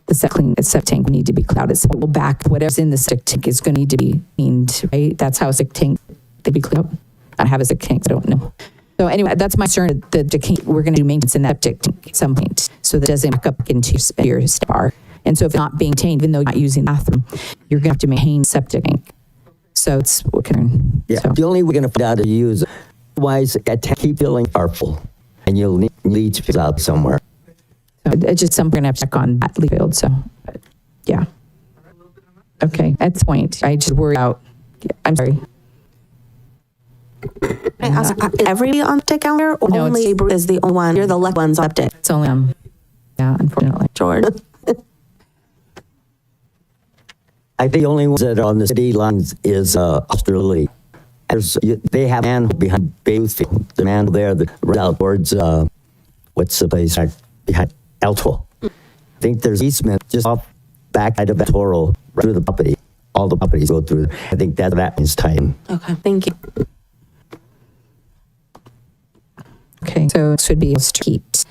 The septic tank need to be cleaned out. So it will back whatever's in the septic tank is going to need to be cleaned. Right? That's how a septic tank they be cleaned up. I don't have a septic tank, so I don't know. So anyway, that's my concern. We're going to do maintenance in that septic tank at some point, so that it doesn't back up into your snack bar. And so if it's not being maintained, even though you're not using the bathroom, you're going to have to maintain septic tank. So it's what concern. Yeah, So. the only way we're going to find out to use it. Otherwise, that tank keep filling are full, and you'll need leach fields out somewhere. So it's just something we're going to have to check on that leach field. So, but, yeah. Okay, at this point, I just worry out. Yeah, I'm sorry. I ask, everybody on the calendar, or No, only Bruce is the only one? You're the left ones on update. It's only yeah, unfortunately. Jordan. I think the only ones that are on the city lines is Australia. They have a man behind Bayfield, the man there that runs out towards, what's the place behind Elto. I think there's easement just off back side of Toro, right through the property. All the properties go through. I think that means time. Okay, thank you. Okay, so it should be street.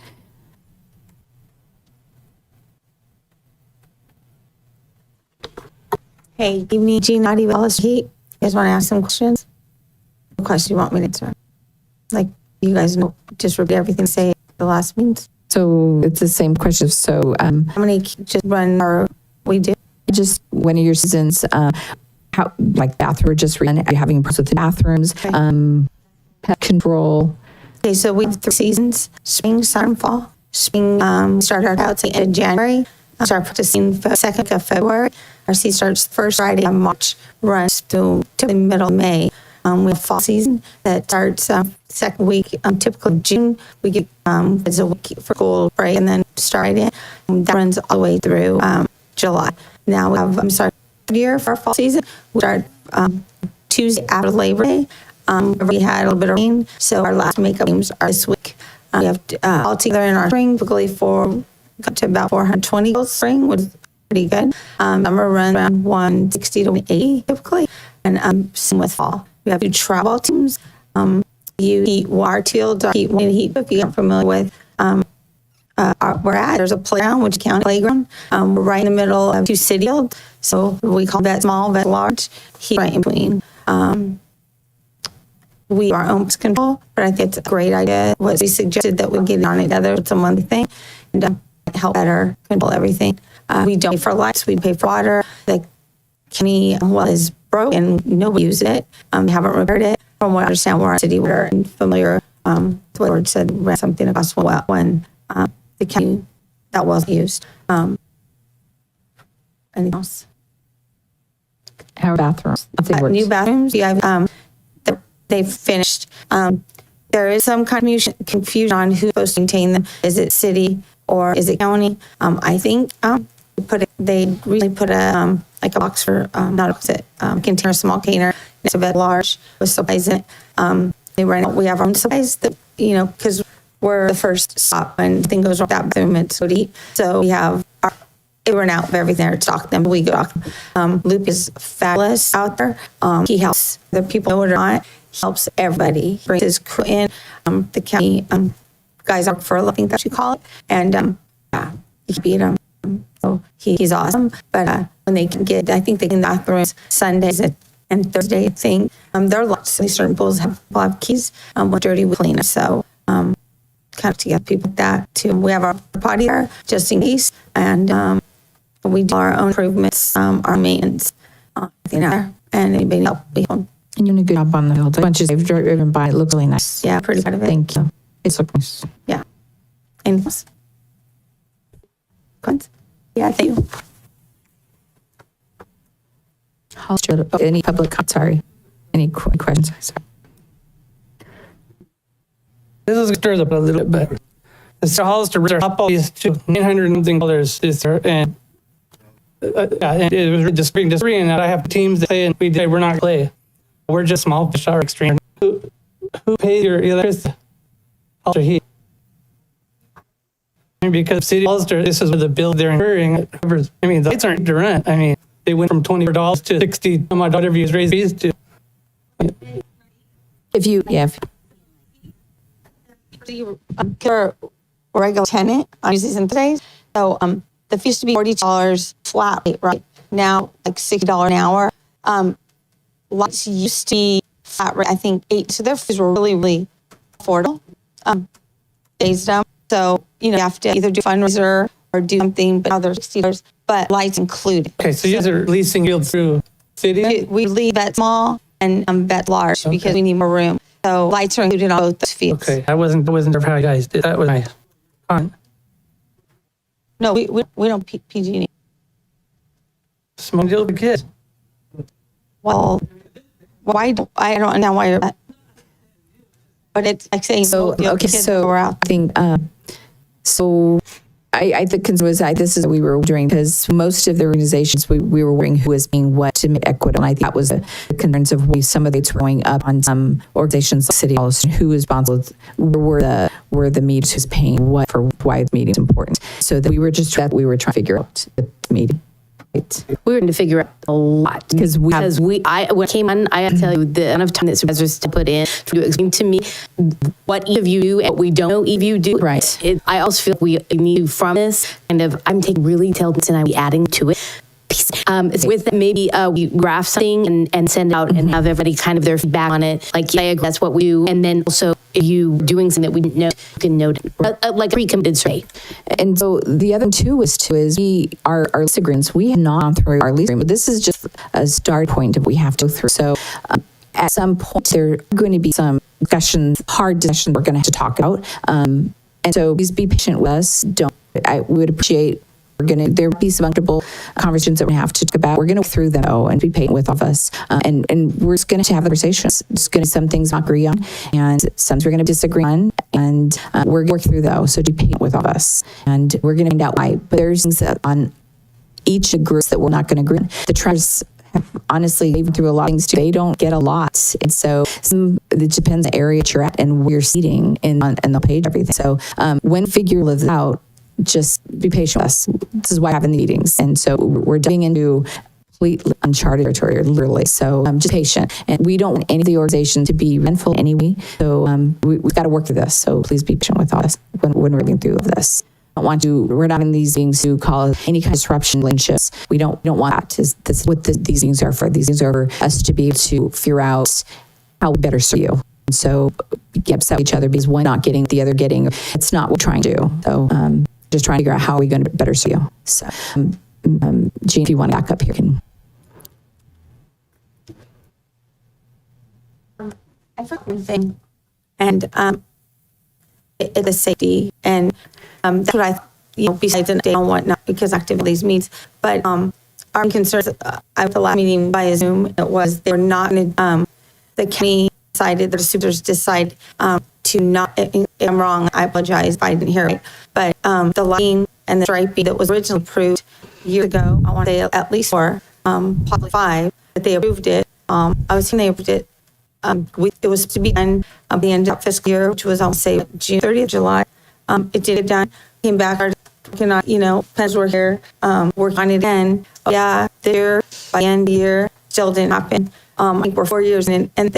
Hey, good evening, Jean, Nadia, Wallace, Heat. You guys want to ask some questions? What question do you want me to answer? Like, you guys know, just repeat everything say at the last meeting. So it's the same question. So How many just run or we do? just one of your seasons, how like bathroom just run? Are you having problems with the bathrooms? Pet control. Okay, so we have 3 seasons, spring, summer, and fall. Spring, started out in January. Start practicing the 2nd of February. Our season starts first Friday of March, runs to the middle of May. We have fall season that starts second week, typically June. We get it's a week for school break and then start in. That runs all the way through July. Now we have, third year for our fall season. We start Tuesday after Labor Day. We had a little bit of rain, so our last makeup games are this week. We have all together in our spring, typically got to about 420 girls spring, which is pretty good. Summer runs around 160 to 180 typically, and same with fall. We have 2 travel teams. You heat water fields, or heat one heat. If you're familiar with we're at, there's a playground, which is county playground. We're right in the middle of 2 city fields, so we call that small, that large. Heat right in between. We are own pest control, but I think it's a great idea. What we suggested that we get on together with some one thing and help better control everything. We don't pay for lights, we pay for water. The county well is broken, nobody uses it. We haven't repaired it. From what I understand, we're on city water and familiar. What Word said ran something across when the county that was used. Anything else? Our bathrooms. New bathrooms. Yeah, they've finished. There is some confusion on who's supposed to maintain them. Is it city or is it county? I think they recently put a like a box for not a box, container, small container. It's a bit large with supplies in it. We have our own supplies that because we're the first stop when thing goes wrong with that bathroom. It's so deep. So we have it ran out of everything there to stock them. We stock them. Luke is fabulous out there. He helps the people know it or not. He helps everybody. He brings his crew in. The county guys work for a living, that you call it. And he can beat them. So he's awesome. But when they can get, I think they can bathrooms Sundays and Thursday thing. They're locked. So certain pools have keys. When dirty, we clean it. So kind of to get people like that too. We have our potty there just in case. And we do our own improvements, our maintenance, and anybody help people. And you're doing a good job on the field. Bunches I've driven by. It looks really nice. Yeah, pretty proud of it. Thank you. It's looking nice. Yeah. Anything else? Questions? Yeah, thank you. Any public, sorry. Any questions? Sorry. This is stirs up a little bit, but Mr. Hollister top all these to $900 something this year, and it was just being disagreeing that I have teams that say and we say we're not play. We're just small fish are extreme. Who pays your electricity? Hollister heat. Because City Hollister, this is where the bill they're incurring. I mean, the lights aren't to rent. I mean, they went from $24 to $60. My daughter views raised fees to. If you. For a regular tenant on Tuesdays and Thursdays, so the fee used to be $40 flat rate, right? Now like $60 an hour. Lights used to be flat rate, I think $8. So their fees were really, really affordable. Phased them. So you have to either do fundraiser or do something, but now they're $60. But lights included. Okay, so you guys are leasing fields through city? We leave that small and bet large because we need more room. So lights are included on both those fields. Okay, I wasn't sure how you guys did. That was my comment. No, we don't PG&E. Small deal for kids. Well, I don't understand why you're that. But it's like saying I think so. I think this is what we were doing because most of the organizations we were wondering who was being what to make equitable. And I think that was the concerns of why some of the rates were going up on some organizations like City Hall, who was responsible, were the meetings who's paying what for why the meeting is important. So that we were trying to figure out the meeting. Right. We were going to figure out a lot because when I came on, I had to tell you the amount of time that supervisors to put in to explain to me what each of you do and what we don't know each of you do. Right. I also feel like we need from this kind of, I'm taking really detailed notes and I'm adding to it. With maybe we graph something and send out and have everybody kind of their feedback on it. Like, yeah, I agree, that's what we do. And then also if you doing something that we didn't know, you can note like a pre-committed survey. And so the other two is our lease agreements. We have not gone through our lease agreement. This is just a start point that we have to go through. So at some point there are going to be some hard discussions we're going to have to talk about. And so please be patient with us. I would appreciate. There will be some uncomfortable conversations that we have to talk about. We're going to go through them though and be patient with all of us. And we're just going to have conversations. There's going to be some things not agree on and some we're going to disagree on. And we're going to work through those. So be patient with all of us. And we're going to find out why. But there's things that each of the groups that we're not going to agree on. The tribes have honestly, even through a lot of things too, they don't get a lot. And so it depends on the area you're at and where you're seating and the page, everything. So when figure lives out, just be patient with us. This is why we're having the meetings. And so we're diving into completely uncharted territory, literally. So just patient. And we don't want any of the organizations to be resentful anyway. So we've got to work through this. So please be patient with us when we're getting through this. We're not in these things to cause any kind of disruption in relationships. We don't want that. That's what these things are for. These things are for us to be able to figure out how we better serve you. And so get upset with each other because one not getting, the other getting. It's not what we're trying to do. So just trying to figure out how are we going to better serve you. So Jean, if you want to back up here, can. I forgot one thing, and it's the safety, and that's what I, besides an update on whatnot, because activities means, but our concerns at the last meeting via Zoom, it was they're not going to, the county decided, the supervisors decide to not, if I'm wrong, I apologize if I didn't hear it, but the lighting and the striping that was originally approved years ago, I want to say at least 4, possibly 5, that they approved it. I was thinking they approved it. It was to be done at the end of fiscal year, which was, I'll say, June 30th, July. It did get done. Came back, working on, pens were here, working on it again. Yeah, there by the end of the year, still didn't happen. I think we're 4 years in, and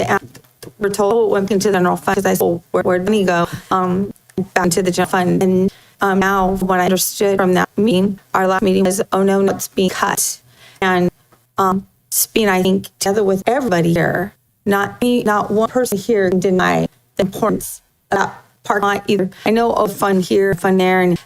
we're told it went into the general fund, because I said, well, where'd money go? Back into the general fund. And now, what I understood from that meeting, our last meeting was, oh no, it's being cut. And being, I think, together with everybody here, not one person here can deny the importance of that parking lot either. I know fund here, fund there, and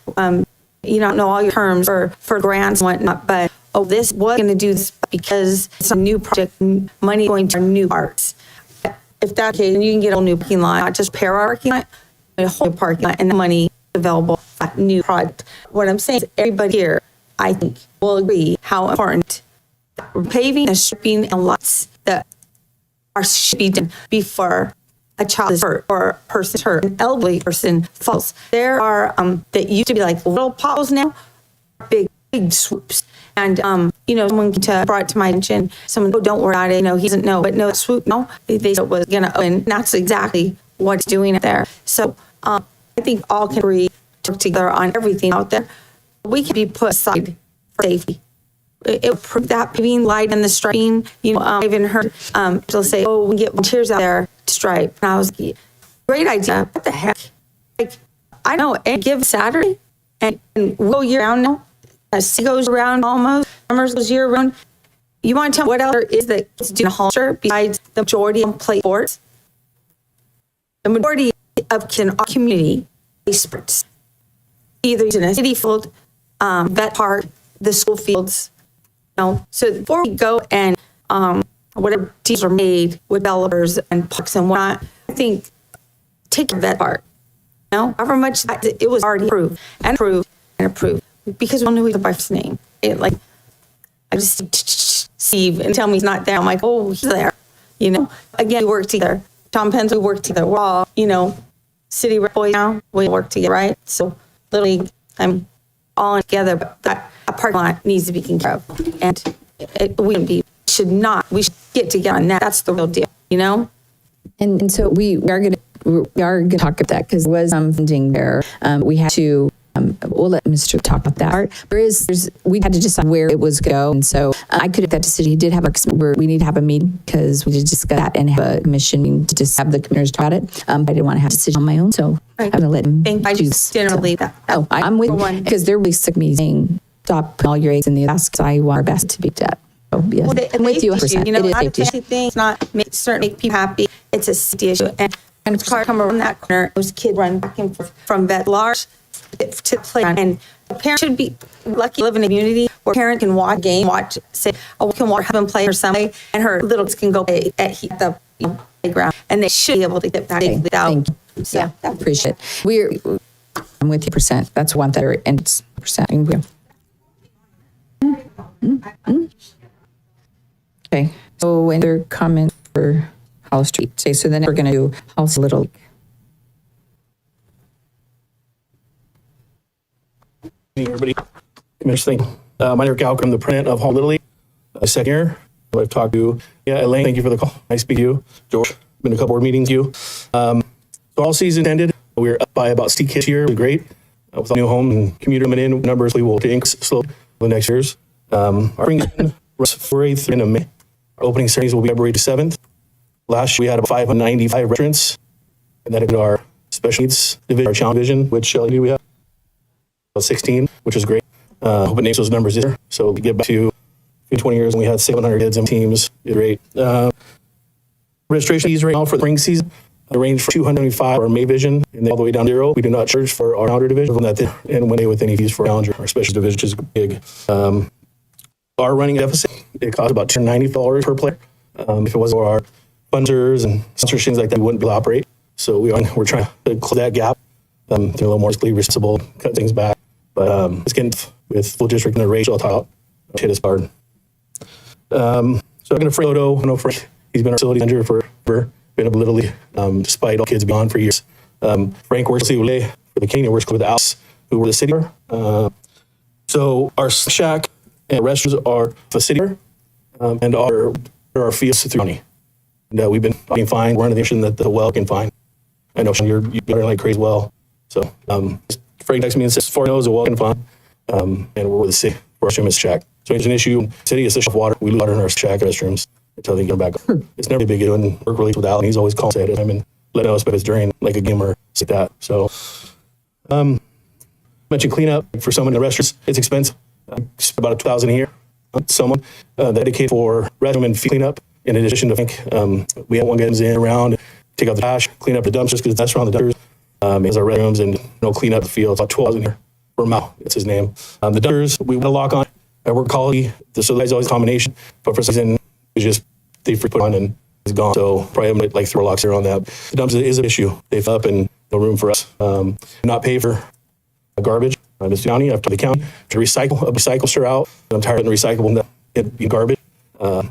you don't know all your terms for grants and whatnot, but this was going to do this because it's a new project, money going to new parts. If that's the case, then you can get a whole new parking lot, not just pair parking lot, but a whole new parking lot, and the money available for that new project. What I'm saying is everybody here, I think, will agree how important paving and stripping and lots that should be done before a child is hurt or a person is hurt, an elderly person falls. There are that used to be like little potholes now, big swoops. And someone brought it to my attention. Someone, oh, don't worry about it. He doesn't know, but no swoop. No, they said it was gonna open. And that's exactly what it's doing there. So I think all can agree to work together on everything out there. We can be put aside for safety. It proved that paving, light, and the striping. I even heard people say, "Oh, we get volunteers out there to stripe." And I was like, "Great idea! What the heck? Like, I know. And give Saturday, and we'll year round now. As it goes around almost, summers goes year round. You want to tell me what else there is that's doing a Hollister besides the majority of play sports? The majority of our community play sports, either in a city field, vet park, the school fields." So before we go and whatever deals are made with developers and parks and whatnot, I think take the vet part. However much it was already approved and approved and approved, because we all knew he was by his name. I just Steve and tell me he's not there. I'm like, oh, he's there. Again, we work together. Tom Pence, we work together. We're all city boys now. We work together, right? So literally, I'm all together, but that parking lot needs to be taken care of, and we should get together on that. That's the real deal, And so we are going to talk about that, because there was funding there. We had to. We'll let Mr. talk about that. We had to decide where it was going to go, and so I could have that decision. He did have we need to have a meeting, because we did discuss that and have a commission meeting to just have the commissioners talk about it. I didn't want to have a decision on my own, so I'm going to let him. I just didn't believe that. Oh, I'm with you, because they're really sick of me saying stop putting all your eggs in the basket. I want our best to beat that. So yes, I'm with you 100%. It is a safety issue. It's not make people happy. It's a safety issue, and the car come around that corner. Those kids run back and forth from vet large to play, and a parent should be lucky to live in a community where a parent can watch a game, say, oh, we can watch them play or something, and her little kids can go play at the playground, and they should be able to get back without. Thank you. So, yeah, I appreciate it. I'm with you %. That's one that and it's %. Okay. So, any other comment for Hollis Street? So then we're going to do Hollis Little. Everybody, Commissioner, My name is Gal. I'm the president of Home Little League. Second year. I've talked to, Elaine, thank you for the call. Nice to meet you. George, been to a couple board meetings with you. So all season ended. We were up by about 60 kids here. It was great. With new home and community coming in, numbers we will increase slowly for the next years. Our spring season runs 4th into May. Our opening ceremonies will be February 7th. Last year we had about 595 registrants, and that included our special needs division, our challenge division, which we have about 16, which is great. Hope it names those numbers this year. So we get back to 20 years and we had 700 kids and teams. It's great. Registration fees right now for the spring season range from $275 for our May division and then all the way down to $0. We do not charge for our Challenger division and when they with any fees for Challenger, our special division, which is big. Our running deficit, it costs about $290 per player. If it wasn't for our funders and sponsorships like that, we wouldn't be able to operate. So we're trying to close that gap. They're a little more fiscally responsible, cut things back. But it's getting with full district and the rate, I'll talk. Hit us hard. So I'm going to Frank Lodo. I know Frank, he's been our facility manager for been up literally, despite all kids being on for years. Frank works for the Canadian, works with Alice, who were the city. So our shack and restaurants are facility and our fields through money. And we've been fine. We're under the impression that the well can find. I know Sean, you're like crazy well. So Frank texts me and says, 4 knows the well can find. And we're with the city for our stream shack. So it's an issue. City is of water. We lose water in our shack restrooms until they get back. It's never a big deal. And work really with Alan. He's always calling at time and letting us, but it's during like a game or like that. So, mentioned cleanup for someone in the restaurants. It's expensive. About $2,000 a year. Someone dedicated for restroom and field cleanup. In addition to, we have one guy in around, take out the trash, clean up the dumpsters because that's around the dumpsters. As our restrooms and clean up the field. It's about $12,000 a year. For Mao, it's his name. The dumpsters, we want to lock on. I work quality. So there's always a combination. But for some reason, it's just they put on and it's gone. So probably I'm like 3 locks there on that. The dumpster is an issue. They fill up and no room for us. Not pay for garbage. This county, I have to the county to recycle a recycle out. I'm tired of recycling the garbage. And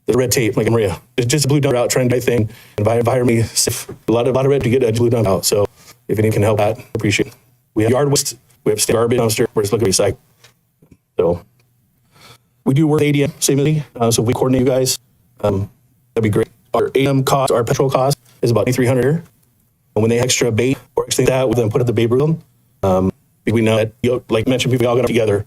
the red tape, like Maria, it's just a blue dump out trying to do thing. Invite me a lot of red to get a blue dump out. So if anyone can help that, appreciate it. We have yard waste. We have state garbage dumpster. We're just looking to recycle. So we do work with ADM, same as me. So if we coordinate you guys, that'd be great. Our ADM cost, our petrol cost is about $2,300 here. And when they extra bait or extra that, we then put at the Babe Ruth. We know that, like mentioned, people all got together.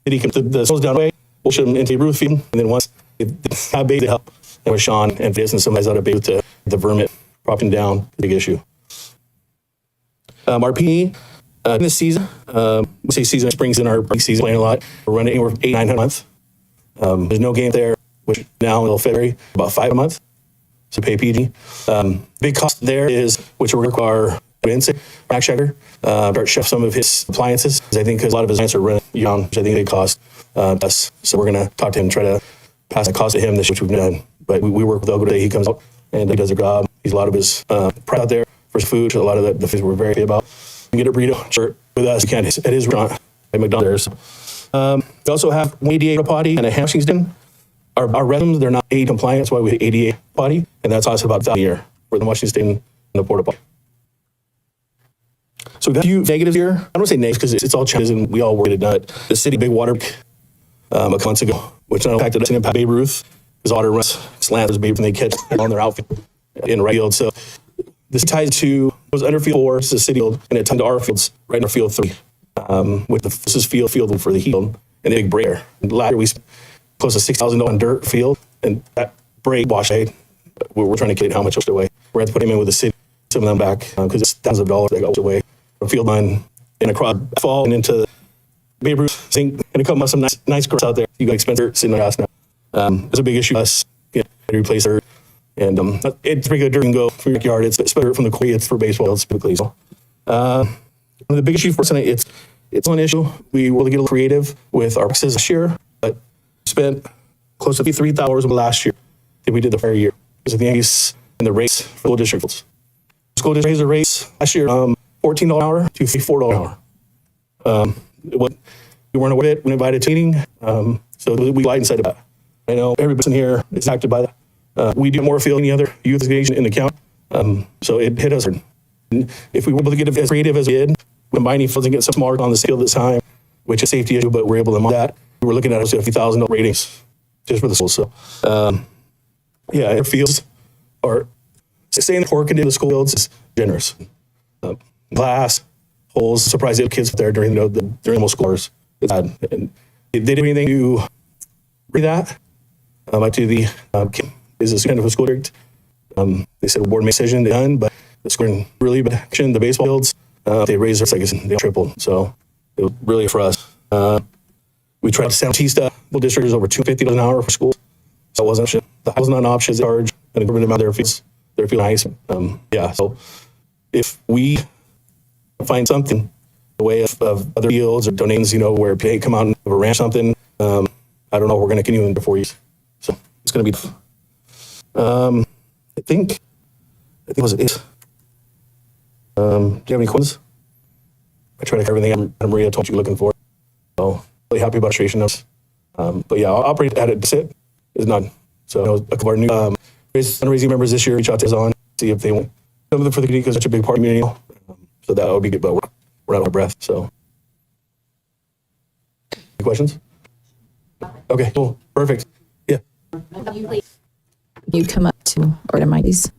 The souls down the way, we'll ship them into the Ruth field. And then once they have bait, they help. And with Sean and Fitz and some guys out of bait to the vermin dropping down, big issue. Our PE, in this season, we say season springs in our peak season playing a lot. We're running anywhere from 800-900 a month. There's no game there, which now it'll February, about 5 a month. So pay PG. Big cost there is, which will require rack checker, start chef some of his appliances. I think because a lot of his appliances are running young, which I think they cost us. So we're going to talk to him, try to pass the cost to him, which we've done. But we work with Ogo today. He comes out and he does a job. He's a lot of his pride out there for his food. A lot of the things we're very happy about. We get a burrito shirt with us. You can at his restaurant at McDonald's. We also have one ADA potty and a hamstring stand. Our restrooms, they're not ADA compliant. That's why we have ADA potty. And that's also about $1,000 a year for the Washington State and the porta potty. So we've got a few negatives here. I don't want to say negatives because it's all challenges and we all worked it done. The city big water a couple months ago, which not impacted us and impact Babe Ruth. Because water runs slants Babe when they catch on their outfit in the right field. So this ties to was underfield 4, the city field, and it tied to our fields right in our field 3, with the closest field for the heel and the big break there. Last year we spent close to $6,000 on dirt field, and that break wash away. We're trying to calculate how much goes away. We're going to put him in with the city, some of them back because it's thousands of dollars that goes away from field line and across fall and into Babe Ruth sink and a couple of some nice girls out there. You got expensive sitting in the house now. It's a big issue for us. To replace her. And it's pretty good dirt and go from your backyard. It's better from the quarry. It's for baseball. It's typically so. The big issue for us tonight, it's one issue. We will get a little creative with our boxes this year, but spent close to 3,000 hours last year than we did the prior year because of the increase in the rates for school district fields. School district raised the rates last year $14 an hour to $54 an hour. We weren't aware of it when invited to meeting, so we lied inside of that. I know everybody in here is active by that. We do more field than any other youth association in the county, so it hit us hard. And if we were able to get as creative as we did, combining fields and get some smaller on the field this time, which is a safety issue, but we're able to monitor that. We're looking at a few thousand ratings just for the school. So, yeah, it feels, or saying the poor condition of the school fields is generous. Glass, holes, surprised the kids there during during most school hours. It's bad. And they didn't do anything to read that. To the is a student of a school district. They said a board made a decision, they're done, but the school in really bad action. The baseball fields, they raised their seconds, they tripled. So it was really for us. We tried to San Bautista, the district is over $250 an hour for schools. So it wasn't the house was not an option, they charge, and the government amount their fees. They're feeling nice. Yeah, so if we find something, the way of other fields or donations, where they come out and have a ranch something, I don't know, we're going to continue in 4 years. So it's going to be, I think it was it. Do you have any questions? I tried to cover everything Maria told you looking for. So really happy about administration notes. But yeah, I'll operate at it. That's it. It's none. So a couple of our new fundraising members this year reach out to us on, see if they want something for the community because it's such a big part of the community. So that would be good, but we're out of breath. So any questions? Okay, cool. Perfect. Yeah. You come up to or to Mikey's.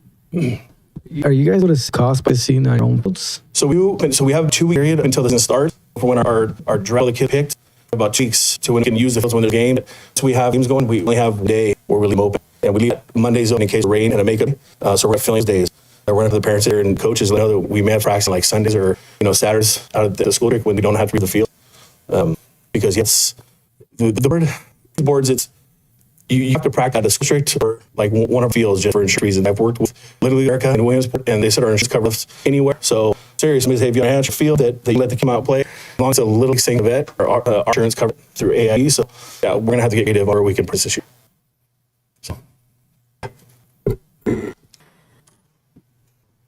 Are you guys what it cost by seeing our own fields? So we have a 2-week period until this starts for when our draft the kid picked about 2 weeks to when we can use the fields when there's a game. So we have games going. We only have a day where we leave them open, and we leave Mondays open in case of rain and a makeup. So we're at filling days. I run up to the parents there and coaches. Let know that we may have practice on like Sundays or Saturdays out of the school district when we don't have to leave the field, because it's the boards. It's you have to practice at the school district or like one of the fields just for insurance reasons. I've worked with literally Erica and Williamsport, and they said our insurance covers anywhere. So seriously, if you have a field that you let them come out and play, as long as it's a little thing vet, our insurance covered through AIE. So yeah, we're gonna have to get creative or we can press this issue. So.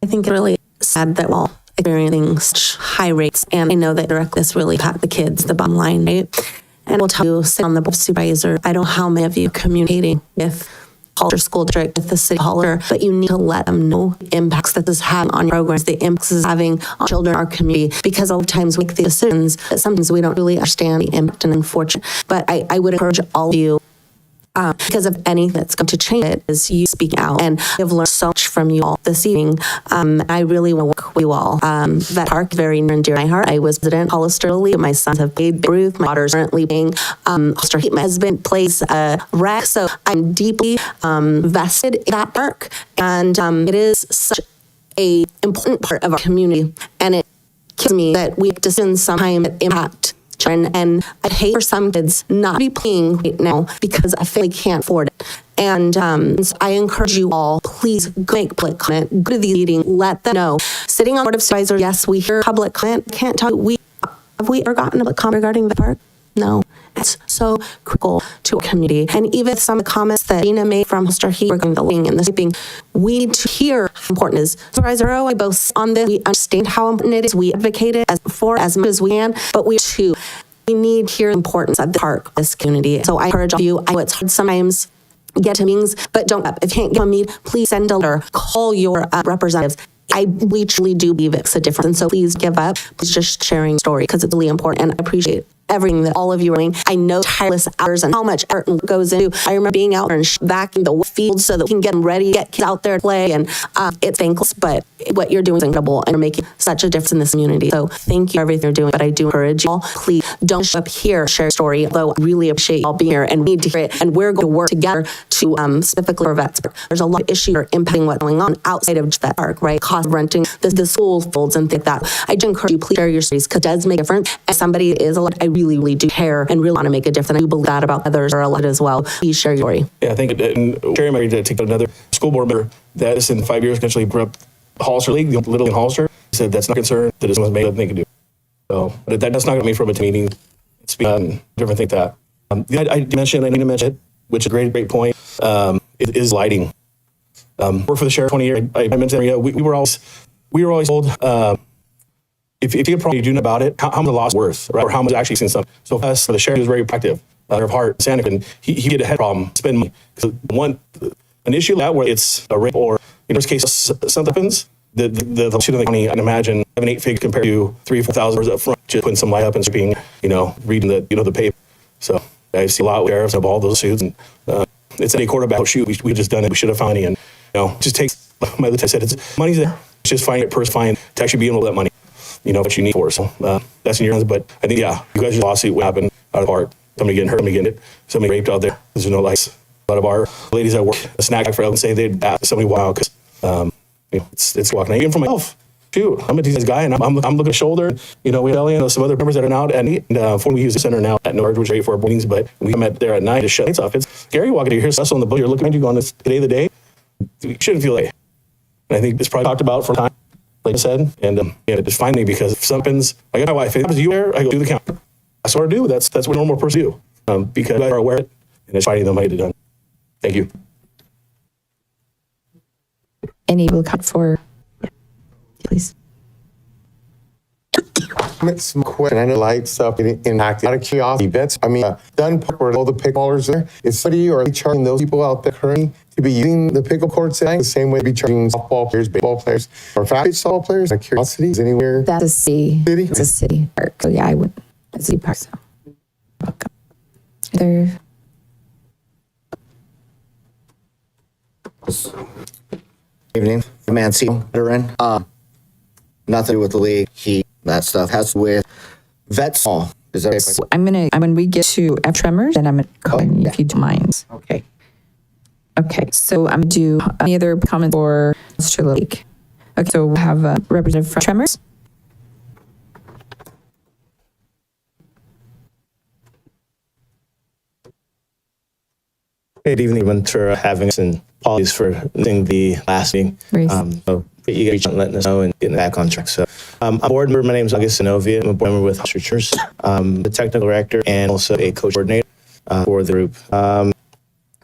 I think it's really sad that we're all experiencing such high rates. And I know that this really got the kids, the bottom line, right? And we'll tell you, sit on the board of supervisor, I don't know how many of you are communicating with Hollister School District, with the city of Hollister, but you need to let them know the impacts that this is having on your programs, the impacts this is having on children in our community, because a lot of times we make the decisions that sometimes we don't really understand the impact, and unfortunate. But I would encourage all of you, because of anything that's going to change it, is you speaking out. And I've learned so much from you all this evening. I really want to work with you all. Vet Park, very near and dear to my heart. I was president Hollister League. My sons have played Ruth. My daughter's currently playing Hollister Heat. My husband plays rec. So I'm deeply vested in that park. And it is such a important part of our community. And it kills me that we decisions sometimes impact children, and I'd hate for some kids not to be playing right now because a family can't afford it. And so I encourage you all, please go make public comment, go to the meeting, let them know. Sitting on board of supervisor, yes, we hear public comment. Can't tell you, have we ever gotten a public comment regarding the park? No. It's so critical to our community. And even some of the comments that Gina made from Hollister Heat regarding the lighting and the sleeping, we need to hear how important it is. Supervisor O, I both on this. We understand how important it is. We advocate it for as much as we can, but we need to hear the importance of the park, this community. So I encourage all of you, I know it's hard sometimes, get to meetings, but don't, if you can't get a meet, please send a letter, call your representatives. We truly do believe it's a difference. And so please give up. Please just sharing story because it's really important. And I appreciate everything that all of you are doing. I know tireless hours and how much effort goes into. I remember being out there and back in the fields so that we can get them ready, get kids out there to play. And it's thankless, but what you're doing is incredible and you're making such a difference in this community. So thank you for everything you're doing. But I do encourage you all, please don't show up here, share a story, although I really appreciate you all being here and we need to hear it. And we're going to work together to specifically for vets. There's a lot of issues that are impacting what's going on outside of Vet Park, right? Cost of renting the school fields and things like that. I do encourage you, please share your stories because it does make a difference. And somebody is a lot, I really, really do care and really want to make a difference. I do believe that about others are a lot as well. Please share your story. Yeah, I think, and Jerry might to take another school board member that is in 5 years actually grew up Hollister League, the Little in Hollister. He said that's not concerned that it's made nothing they can do. So, but that's not going to be from a meeting. It's different thing that. I need to mention it, which is a great point. It is lighting. Worked for the sheriff 20 years. I mentioned we were always told if you have a problem, you do know about it. How much the loss worth, right? Or how much actually seen something. So for us, the sheriff is very proactive. Of heart, Santa, and he get a head problem, spend money. Because an issue like that where it's a rape or in this case something happens, the student county, I can imagine having 8 figures compared to $3,000-4,000 up front, just putting some light up and being, reading the paper. So I see a lot of sheriffs of all those suits, and it's a quarterback shoot. We just done it. We should have found money, and just takes. My other I said it's money's there. It's just finding it first, find to actually be able to let money, what you need for. So that's in your hands. But I think you guys' lawsuit what happened out of art. Somebody getting hurt, somebody getting it, somebody raped out there. There's no lights. A lot of our ladies that work a snack for and say they'd bat somebody wild because it's walking. Even for myself. Shoot, I'm a decent guy, and I'm looking at shoulder. We have some other members that are out at night. And we use the center now at North, which is 8 for our boardings, but we come out there at night to shut lights off. It's scary walking here, hustle on the boat. You're looking at you going, "This today the day." You shouldn't feel like. And I think it's probably talked about for time, like I said, and it's finally because if something's like my wife, if it happens to you there, I go do the count. That's what I do. That's what a normal person do. Because you guys are aware of it, and it's fighting them might have done. Thank you. Any will come for, please. Some question. I know lights up impacted. Out of curiosity, events. Dunn Park where all the pickleballers there. Is somebody or are they charging those people out there currently to be using the pickle courts tonight the same way they be charging softball players, baseball players, or fast pitch softball players? Out of curiosity, is anywhere? That's a city. City? It's a city park. So yeah, I would. A city park. So welcome. There. Evening, Mancy, veteran. Nothing to do with the league. That stuff has to do with vets. Is that So when we get to Tremors, then I'm gonna call in if you don't mind. okay? Okay, so I'm gonna do any other comments for Mr. Lake. Okay, so we'll have a representative from Tremors. Good evening, everyone, for having us, and apologies for missing the last meeting. So you guys are letting us know and getting back on track. So I'm a board member. My name is August Sinovia. I'm a board member with House Researchers, the technical director, and also a coach coordinator for the group.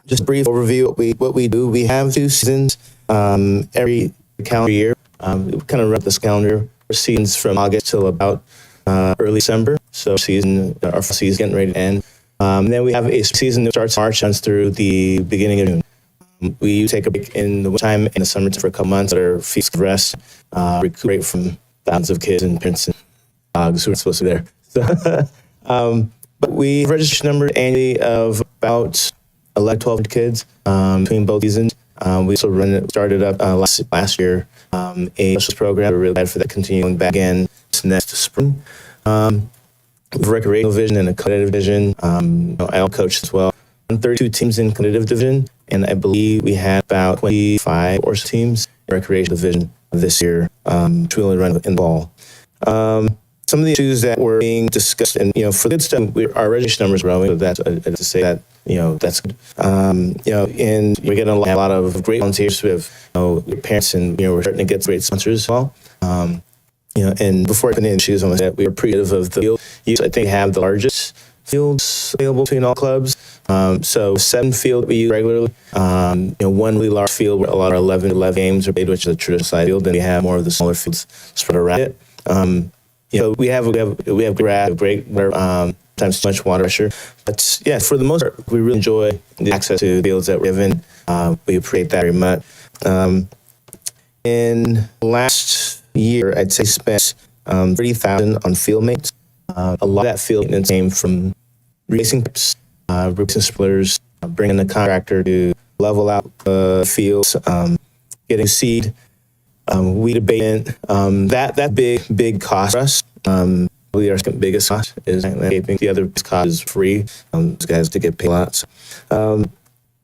Just a brief overview of what we do. We have 2 seasons every calendar year. We kind of run this calendar for seasons from August till about early December. So our season is getting ready to end. Then we have a season that starts March, runs through the beginning of June. We take a break in the wintertime and the summer for a couple months, let our feet rest, recuperate from thousands of kids and parents and dogs who are supposed to be there. But we register number annually of about 12 kids between both seasons. We also started up last year a special program. We're really glad for that continuing back again next spring. Recreational division and a competitive division. I coached as well. 32 teams in competitive division, and I believe we had about 25 or so teams in recreational division this year to really run in the ball. Some of the issues that were being discussed, and for the good stuff, our registration numbers are growing. So that's to say that that's good. And we're getting a lot of great volunteers. We have parents, and we're starting to get great sponsors as well. And before I put in issues on that, we were appreciative of the field use. I think we have the largest fields available between all clubs. So 7 field we use regularly. One really large field where a lot of 11 games are played, which is a traditional side field. Then we have more of the smaller fields spread around it. We have grass, great water, sometimes too much water pressure. But yeah, for the most part, we really enjoy the access to the fields that we're given. We appreciate that very much. In last year, I'd say spent $30,000 on field maintenance. A lot of that field maintenance came from racing pipes, roofs and splitters, bringing the contractor to level out fields, getting seed, weed abatement. That big cost for us. Probably our biggest cost is landscaping. The other cost is free. Those guys to get paid a lot. So,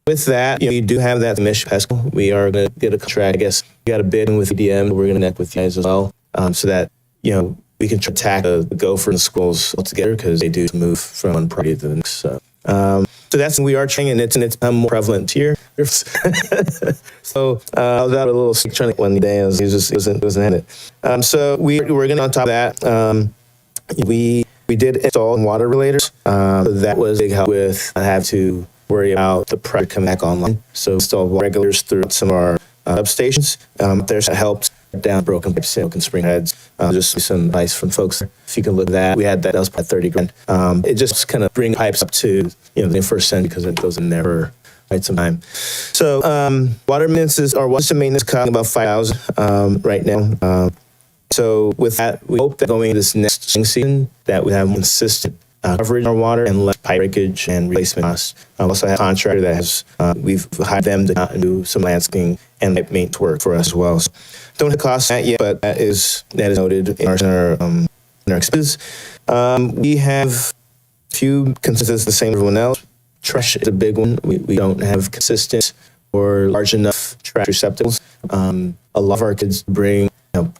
with that, you do have that mission pescal. We are going to get a contract. I guess we got a bid in with EDM. We're going to connect with you guys as well, so that we can attack the gopher and the squirrels all together, because they do move from one property to the next. So that's we are trying, and it's become more prevalent here. So I was out a little trying to one day. It wasn't in it. So we're going to on top of that. We did install water regulators. That was a big help with not have to worry about the pressure coming back online. So installed water regulators through some of our substations. There's helped down broken pipes, broken spring heads. Just some advice from folks. If you can look at that, we had that. That was probably $30,000. It just kind of bring pipes up to the first century, because it goes in there for quite some time. So water maintenance or water maintenance costing about $5,000 right now. So with that, we hope that going into this next spring season that we have consistent coverage in our water and less pipe breakage and replacement costs. I also have a contractor that has, we've hired them to do some landscaping and pipe maintenance work for us as well. So don't have costs that yet, but that is noted in our expenses. We have a few consistencies the same as everyone else. Trash is a big one. We don't have consistent or large enough trash receptacles. A lot of our kids bring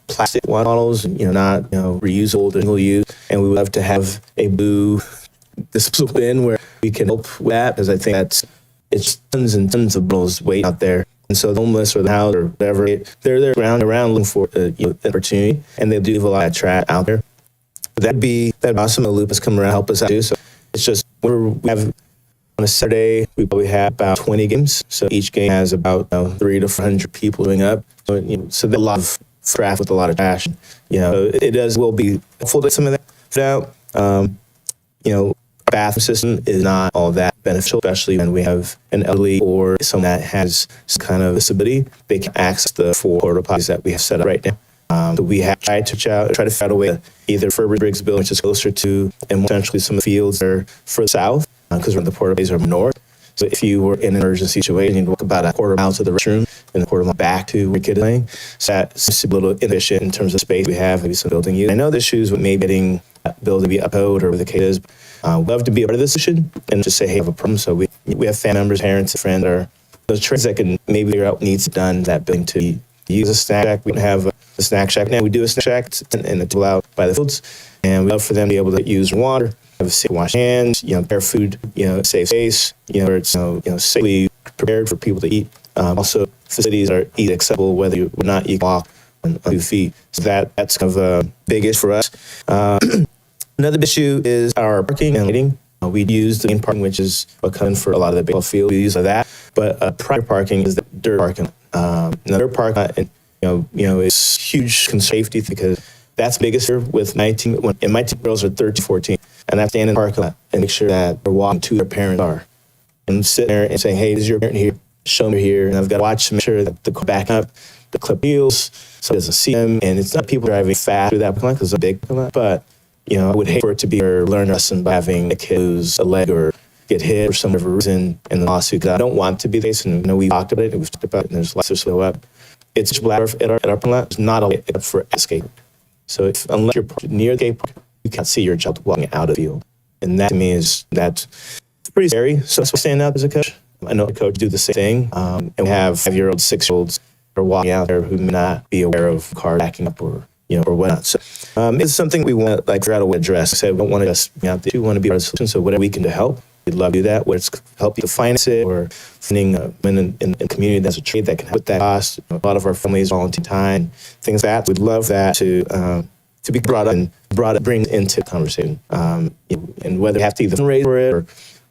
plastic water bottles, not reusable, single use, and we would love to have a blue disposal bin where we can help with that, because I think it's tons and tons of bottles waiting out there. And so the homeless or the house or whatever, they're there around looking for an opportunity, and they do have a lot of trash out there. That'd be awesome. The loop has come around to help us out too. So it's just we have on a Saturday we probably have about 20 games. So each game has about 300 to 400 people doing up. So so there's a lot of traffic with a lot of trash. Will be helpful to some of that out. Our bathroom system is not all that beneficial, especially when we have an elderly or someone that has some kind of disability. They can access the 4 porta potties that we have set up right now. So we have tried to try to find a way to either Furby Briggs building, which is closer to, and potentially some of the fields that are further south, because the porta potties are north. So if you were in an emergency situation, you'd walk about a quarter mile to the restroom and a quarter mile back to where your kid is playing. So that's a little inefficient in terms of space we have, maybe some building use. I know the issues with maybe getting that building to be upheld or whatever the case is. We'd love to be a part of the solution and just say, hey, I have a problem. So we have family members, parents, friends that are those trades that can maybe figure out what needs done that building to use a snack shack. We don't have a snack shack now. We do a snack shack and it's out by the fields, and we love for them to be able to use water, have a safe wash hands, prepare food, safe space, where it's safely prepared for people to eat. Also, facilities are eat accessible whether you or not you can walk on 2 feet. So that's kind of a big issue for us. Another issue is our parking and lighting. We use the main parking, which is what comes for a lot of the baseball field. We use that, but private parking is the dirt parking. Dirt parking, is huge safety because that's biggest here with 19. And my 2 girls are 13, 14, and I have to stand in the parking lot and make sure that they're walking to their parents are, and sitting there and saying, "Hey, is your parent here? Show me here." And I've got to watch to make sure that the back up, the clip wheels, so it doesn't see them. And it's not people driving fast through that parking lot because it's a big parking lot, but I would hate for it to be a learn lesson by having a kid lose a leg or get hit for some reason in the lawsuit. I don't want to be this, and we talked about it, and we've talked about it, and there's lots of slow up. It's black at our parking lot. It's not a way up for escape. So unless you're near the gate park, you can't see your child walking out of the field. And that to me is pretty scary. So that's why I stand out as a coach. I know a coach do the same thing. And we have 5-year-olds, 6-year-olds that are walking out there who may not be aware of cars backing up or whatnot. So it's something we want to figure out a way to address. So we don't want to just out there. We want to be part of the solution. So whatever we can to help, we'd love to do that. Whether it's help you to finance it or finding in a community that's a trade that can help with that cost. A lot of our families volunteer time, things like that. We'd love that to be brought up and bring into the conversation. And whether we have to either fundraise for it or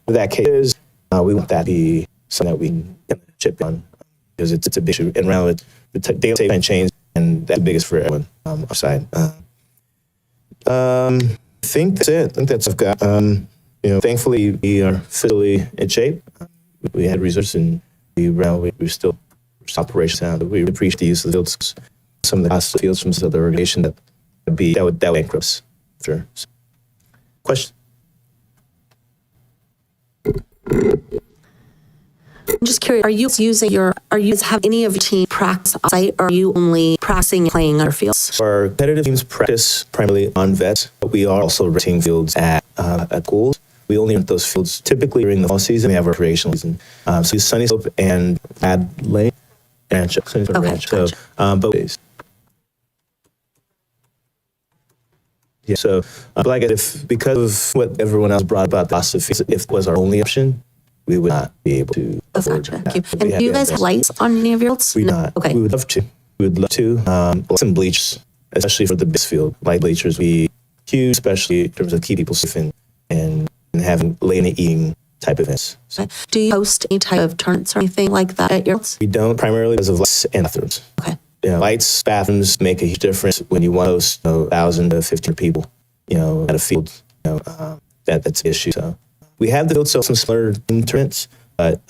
with that case is, we want that to be something that we can chip on, because it's a big issue. And around with the daily and change, and that's the biggest for everyone on our side. I think that's it. I think that's what I've got. Thankfully, we are physically in shape. We had resources, and we still operations now. We appreciate the use of the fields. Some of the cost of the fields from some other organization that would bankrupt us. Sure. Question? I'm just curious, are you have any of your team practice on site, or are you only practicing and playing other fields? Our competitive teams practice primarily on vets, but we are also renting fields at schools. We only rent those fields typically during the fall season. We have our recreational season. So Sunny Slope and Ad Lane Ranch. Sunny Slope Ranch. Gotcha. So both days. Yeah. So, like, because of what everyone else brought about the cost of fees, if it was our only option, we would not be able to afford Gotcha. that. Thank you. And do you guys have lights on any of your fields? We not. Okay. We would love to. Some bleachers, especially for the base field. Light bleachers, we huge, especially in terms of keep people safe and having late night eating type events. So, do you host any type of tournaments or anything like that at your fields? we don't, primarily because of lights and bathrooms. Okay. Lights, bathrooms make a huge difference when you want to host 1,000 to 1,500 people, at a field. That's the issue. So we have the field, so some smaller tournaments, but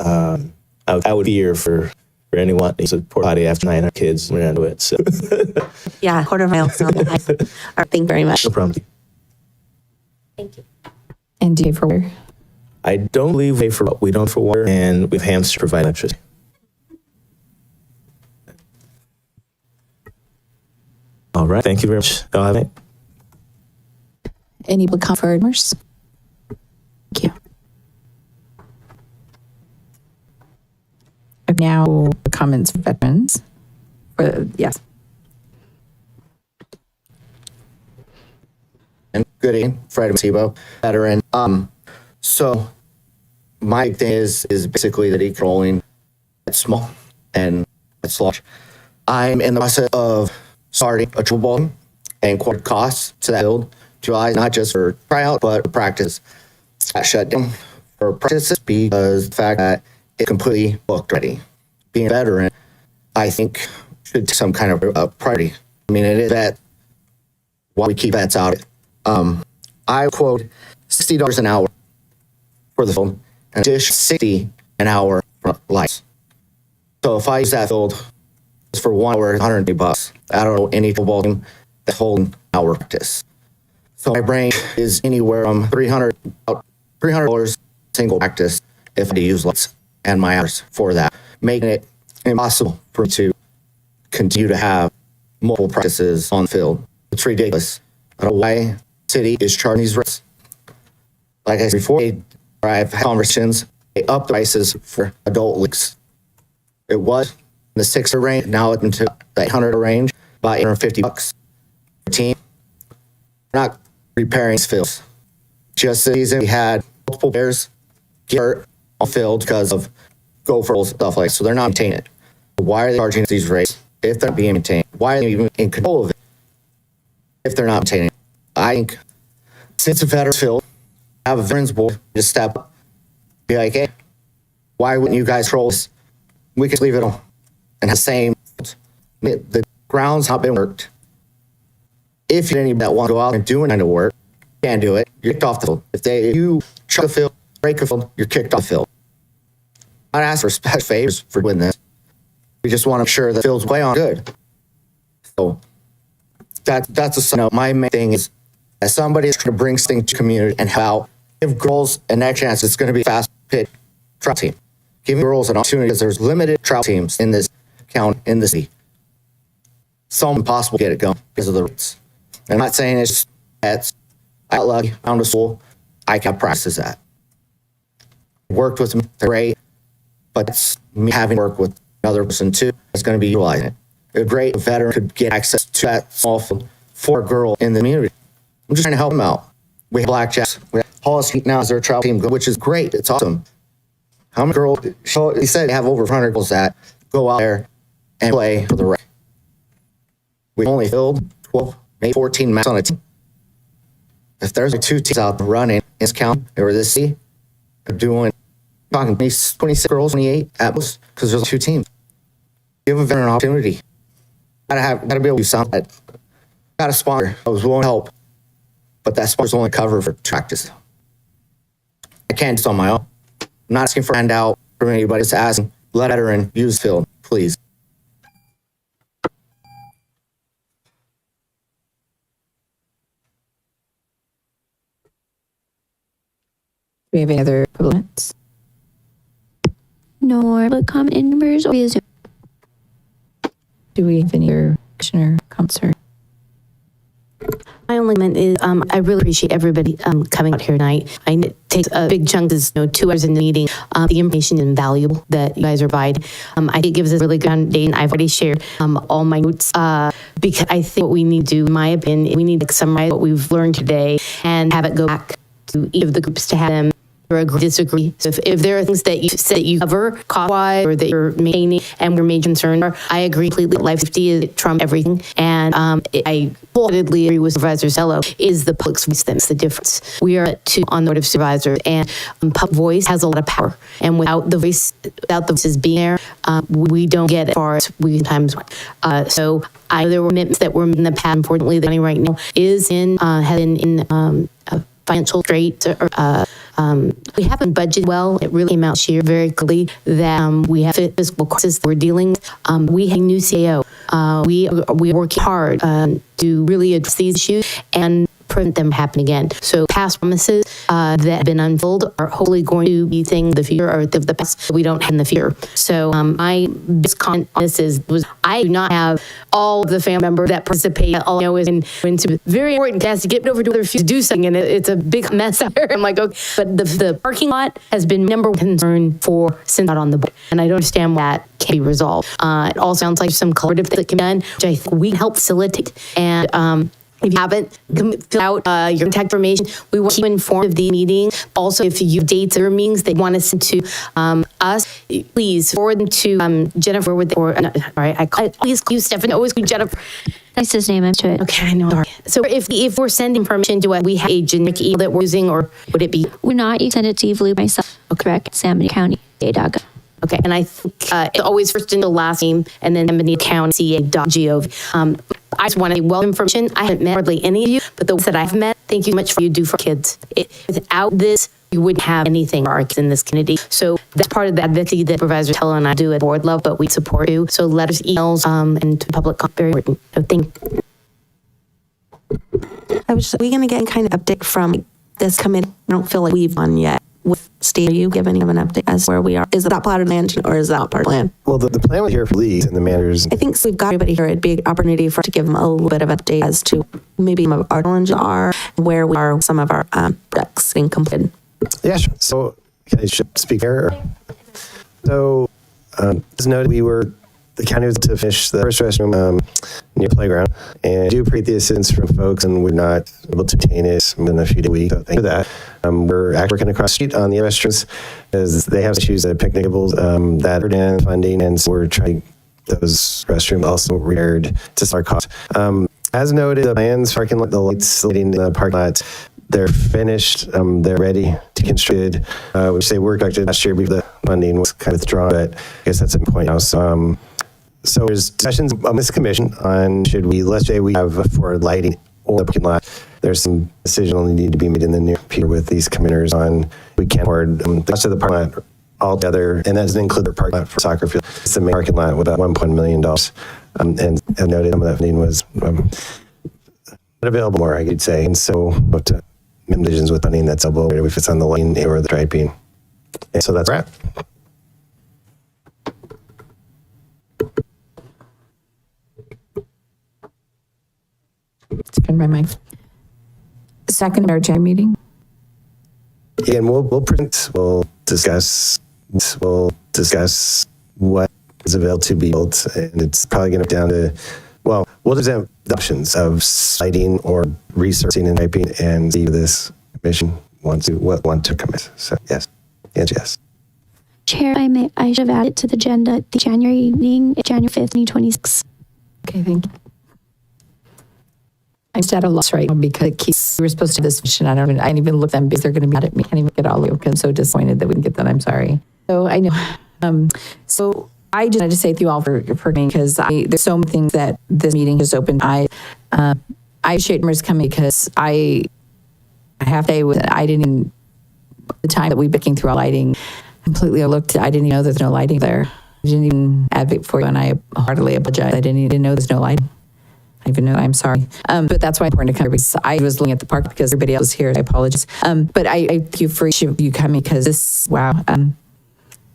I would fear for anyone. It's a porta potty after 900 kids ran into it. So. Yeah, quarter mile. Sounds nice. All right, thank you very much. No problem. And do you pay for water? I don't believe we don't for water, and we have hams to provide electricity. All right. Thank you very much. Y'all have it. Any public comment for members? Thank you. Now, comments for veterans. Yes. And good evening, Fred Masibo, veteran. So my thing is basically that controlling it's small and it's large. I'm in the process of starting a triple ball and quite costs to that build to eyes, not just for tryout, but for practice. I shut down for practices because the fact that it's completely booked already. Being a veteran, I think should take some kind of priority. I mean, it is that why we keep vets out. I quote $60 an hour for the field and dish $60 an hour for lights. So if I use that field for 1 hour, $180. I don't know any football team that hold an hour practice. So my brain is anywhere from $300 single practice if I use lights and my hours for that, making it impossible for me to continue to have multiple practices on the field. It's ridiculous. I don't know why city is charging these rates. Like I said before, I've had conversations, they up the prices for adult leagues. It was in the $600 range, now it's into the $800 range, about $850 per team. We're not repairing these fields. Just this season, we had multiple players get hurt on field because of gophers, stuff like that. So they're not maintaining it. Why are they charging these rates if they're not being maintained? Why are they even in control of it if they're not maintaining it? I think since the veterans field, have a veterans board just step up, be like, hey, why wouldn't you guys control this? We could leave it on and have the same. The ground's not been worked. If you're anybody that want to go out and do any kind of work, you can't do it. You're kicked off the field. If you chuck the field, break the field, you're kicked off the field. I'd ask for special favors for doing this. We just want to make sure the field's way on good. So that's a sign. My main thing is, as somebody is trying to bring things to the community and help out, give girls a next chance. It's going to be a fast pitch travel team. Giving girls an opportunity because there's limited travel teams in this county, in the city. It's almost impossible to get it going because of the rates. I'm not saying it's pets. I got lucky, found a school. I can practice that. Worked with them, they're great, but it's me having to work with another person too that's going to be utilizing it. A great veteran could get access to that small field for a girl in the community. I'm just trying to help them out. We have Blackjacks. We have Hollis Heat now as their travel team, which is great. It's awesome. How many girls? He said they have over 100 girls that go out there and play for the rec. We only filled 12, maybe 14 max on a team. If there's like 2 teams out there running in this county or this city, they're talking 26 girls, 28 at most, because there's 2 teams. Give a veteran an opportunity. Gotta be able to do something. Got a sponsor. I was willing to help. But that sponsor's only covered for practice. I can't do it on my own. I'm not asking for a handout from anybody. Just asking, let a veteran use the field, please. Do we have any other comments? No more public comment in members or via Zoom. Do we have any other commissioner comments? My only comment is I really appreciate everybody coming out here tonight. I know it takes a big chunk, 2 hours in the meeting. The information is invaluable that you guys are providing. I think it gives us a really good foundation. I've already shared all my notes because I think what we need to do, in my opinion, we need to summarize what we've learned today and have it go back to each of the groups to have them agree, disagree. So if there are things that you said that you cover cost-wise or that you're maintaining and we're major concerned, I agree completely. Life safety is trump everything. And I wholeheartedly agree with Supervisor Zello, is the public's voice that's the difference. We are at 2 on the board of supervisors, and public voice has a lot of power. And without the voices being there, we don't get as far as we sometimes want. So there were commitments that were made in the past. Unfortunately, the county right now is has been in financial straight. We haven't budgeted well. It really came out this year very clearly that we have a fiscal crisis that we're dealing with. We have a new CEO. We are working hard to really address these issues and prevent them happening again. So past promises that have been unfulfilled are hopefully going to be things of the future or of the past that we don't have in the future. So my biggest comment on this was I do not have all of the family members that participate. All I know is into very important tasks to get over to other to do something, and it's a big mess out there. I'm like, okay, but the parking lot has been number one concern since out on the board, and I don't understand why that can be resolved. It all sounds like some collaborative that can be done, which I think we help facilitate. And if you haven't, fill out your contact information. We want you informed of the meeting. Also, if you have dates or meetings they want to send to us, please forward them to Jennifer. I always call you Stephanie. Always call you Jennifer. That's his name into it. Okay, I know. Sorry. So if we're sending information to us, we have a generic email that we're using, or would it be? We're not. You send it to Evelyn myself. Correct. SamBenito.gov. Okay, and I think it's always first and the last name, and then BenitoCounty.gov. I just want to well information. I haven't met hardly any of you, but the ones that I've met, thank you so much for you do for kids. Without this, you wouldn't have anything for our kids in this community. So that's part of the advocacy that Supervisor Teller and I do at board level, but we support you. So letters, emails, and to public comment, very important. So thank you. Are we going to get kind of update from this committee? I don't feel like we've won yet. With Steve, are you giving an update as where we are? Is that part of the plan or is that part of the plan? Well, the plan was here for Lee and the managers. I think we've got everybody here. It'd be an opportunity for us to give them a little bit of update as to maybe some of our challenges are, where we are, some of our projects being completed. Yeah, sure. So, can I speak here? So, as noted, the county was to finish the first restroom near the playground, and I do appreciate the assistance from folks, and we're not able to obtain it in a few weeks. So thank you for that. We're actually working across the street on the restrooms as they have issues at picnic tables that are in funding, and so we're trying those restrooms also repaired to start cost. As noted, the plans, parking lot, the lights, lighting in the parking lot, they're finished. They're ready to be constructed, which they were conducted last year before the funding was kind of withdrawn, but I guess that's a point now. So there's discussions on this commission on let's say we have for lighting or the parking lot. There's some decisions that need to be made in the near future with these commissioners on we can't afford the rest of the parking lot altogether, and that doesn't include the parking lot for soccer field. It's the main parking lot with $1 million. And I noted some of that funding was available more, I could say. And so up to decisions with funding that's available if it's on the lighting or the striping. And so that's where we're at. Second by Mike. Second, our chair meeting. Again, we'll discuss what is available to be built, and it's probably going to come down to, we'll present the options of citing or researching and typing and see if this commission want to commit. So yes, yes. Chair, I should have added to the agenda the January meeting, January 5th, 2026. Okay, thank you. I'm just at a loss right now because we were supposed to have this mission. I didn't even look at them because they're going to be mad at me. I can't even get all of you. I'm so disappointed that we didn't get that. I'm sorry. So I know. So I just wanted to say thank you all for me because there's so many things that this meeting has opened. I appreciate members coming because I have to say I didn't even, the time that we've been through our lighting completely overlooked. I didn't even know there's no lighting there. I didn't even advocate for you, and I heartily apologize. I didn't even know there's no lighting. I even know. I'm sorry. But that's why it's important to come here because I was looking at the park because everybody else is here. I apologize. But I thank you for you coming because this, wow.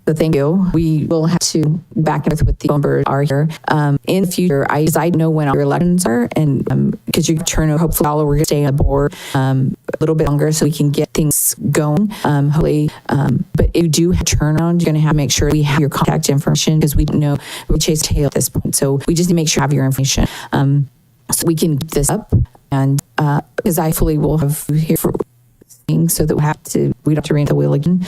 So thank you. We will have to back and forth with the members are here. In the future, I know when our elections are, and because you turn over, hopefully all we're going to stay on the board a little bit longer so we can get things going. Hopefully, but if you do have turnaround, you're going to have to make sure we have your contact information because we don't know we chase tail at this point. So we just need to make sure you have your information so we can keep this up. And because I fully will have you here for so that we don't have to reinvent the wheel again.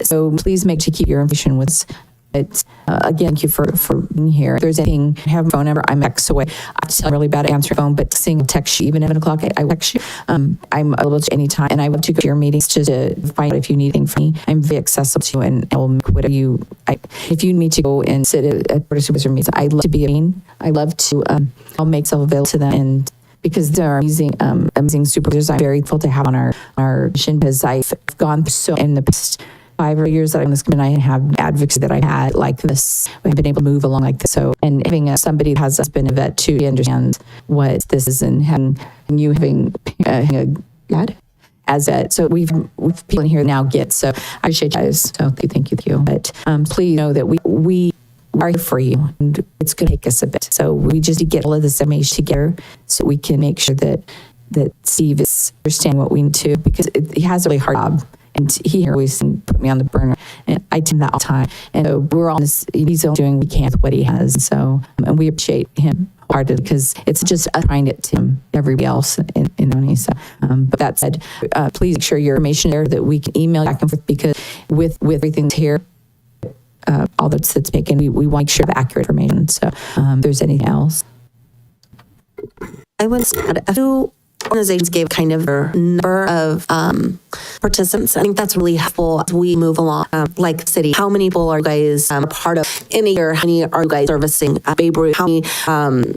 So please make sure to keep your information with us. But again, thank you for being here. If there's anything, have a phone number. I'm X away. I'm really bad at answering phone, but seeing text you even at 7 o'clock, I text you. I'm available to any time, and I want to go to your meetings just to find out if you need anything from me. I'm very accessible to you, and I will make whatever you. If you need me to go and sit at Board of Supervisor meetings, I love to be a meeting. I love to. I'll make myself available to them, and because they're amazing supervisors. I'm very grateful to have on our mission, because I've gone through so in the past 5 years that I'm in this community, I have advocacy that I've had like this. We've been able to move along like this. So, and having somebody that has been a vet too, understands what this is, and you having a dad as a, so we've people in here now get, so I appreciate you guys. So thank you. But please know that we are here for you, and it's going to take us a bit. So we just need to get all of this information together so we can make sure that Steve is understanding what we need to, because he has a really hard job. And he always put me on the burner, and I do that all the time. And so we're all this, he's only doing what he can with what he has. So, and we appreciate him hardly, because it's just trying to get to him, everybody else in money. So, but that said, please make sure your information there that we can email back and forth, because with everything here, all that's taken, we want to make sure of accurate information. So, if there's anything else. I would add a few organizations gave kind of a number of participants. I think that's really helpful as we move along. Like the city, how many people are you guys a part of in a year? How many are you guys servicing Babe Ruth? How many?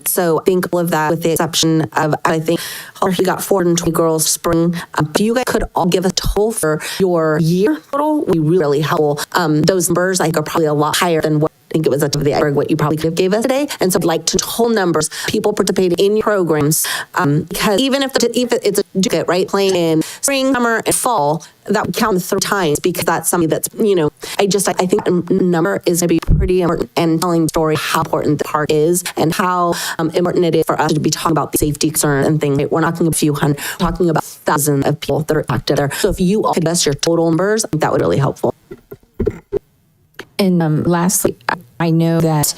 So I think all of that, with the exception of, I think you got 420 girls spring. If you guys could all give a total for your year total, we really helpful. Those numbers I think are probably a lot higher than what I think it was at the average what you probably could have gave us today. And so I'd like to whole numbers, people participating in your programs, because even if it's a duplicate, right, playing in spring, summer, and fall, that would count 3 times, because that's something that's, I think a number is going to be pretty important, and telling the story how important the park is and how important it is for us to be talking about the safety concerns and things. We're not talking a few hundred, we're talking about thousands of people that are affected there. So if you all could give us your total numbers, I think that would be really helpful. And lastly, I know that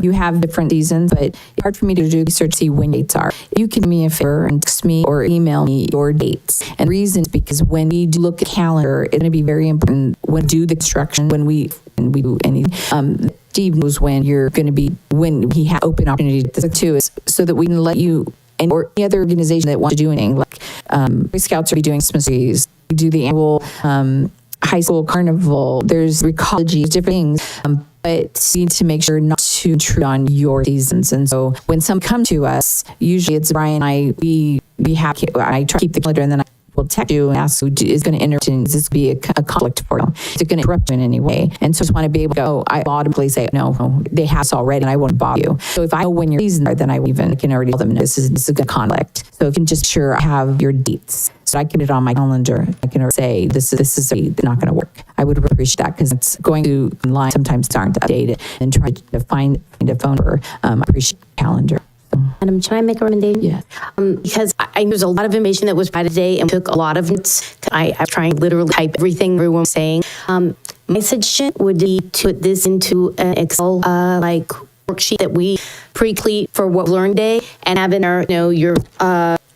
you have different seasons, but it's hard for me to do research to see when dates are. You can do me a favor and text me or email me your dates. And the reason is because when we do look at the calendar, it's going to be very important when we do the construction, when we do anything. Steve knows when you're going to be, when he has open opportunity to, is so that we can let you, and or any other organization that wants to do anything, like Boy Scouts are doing Christmas trees, we do the annual high school carnival, there's ecology, different things, but you need to make sure not to intrude on your seasons. And so when some come to us, usually it's Brian and I, I try to keep the calendar, and then I will text you and ask who is going to interrupt, and is this be a conflict for you? Is it going to interrupt you in any way? And so I just want to be able to go, I automatically say, no, they have this already, and I won't bother you. So if I know when your seasons are, then I can already tell them, no, this is a good conflict. So if you can just sure I have your dates, so I can put it on my calendar. I can say, this is not going to work. I would appreciate that, because it's going to online, sometimes aren't updated, and try to find a phone number. I appreciate the calendar. Madam, can I make a recommendation? Yeah. Because there's a lot of information that was provided today, and took a lot of notes. I was trying to literally type everything everyone was saying. My suggestion would be to put this into an Excel worksheet that we pre-complete for what we learned today, and have in our your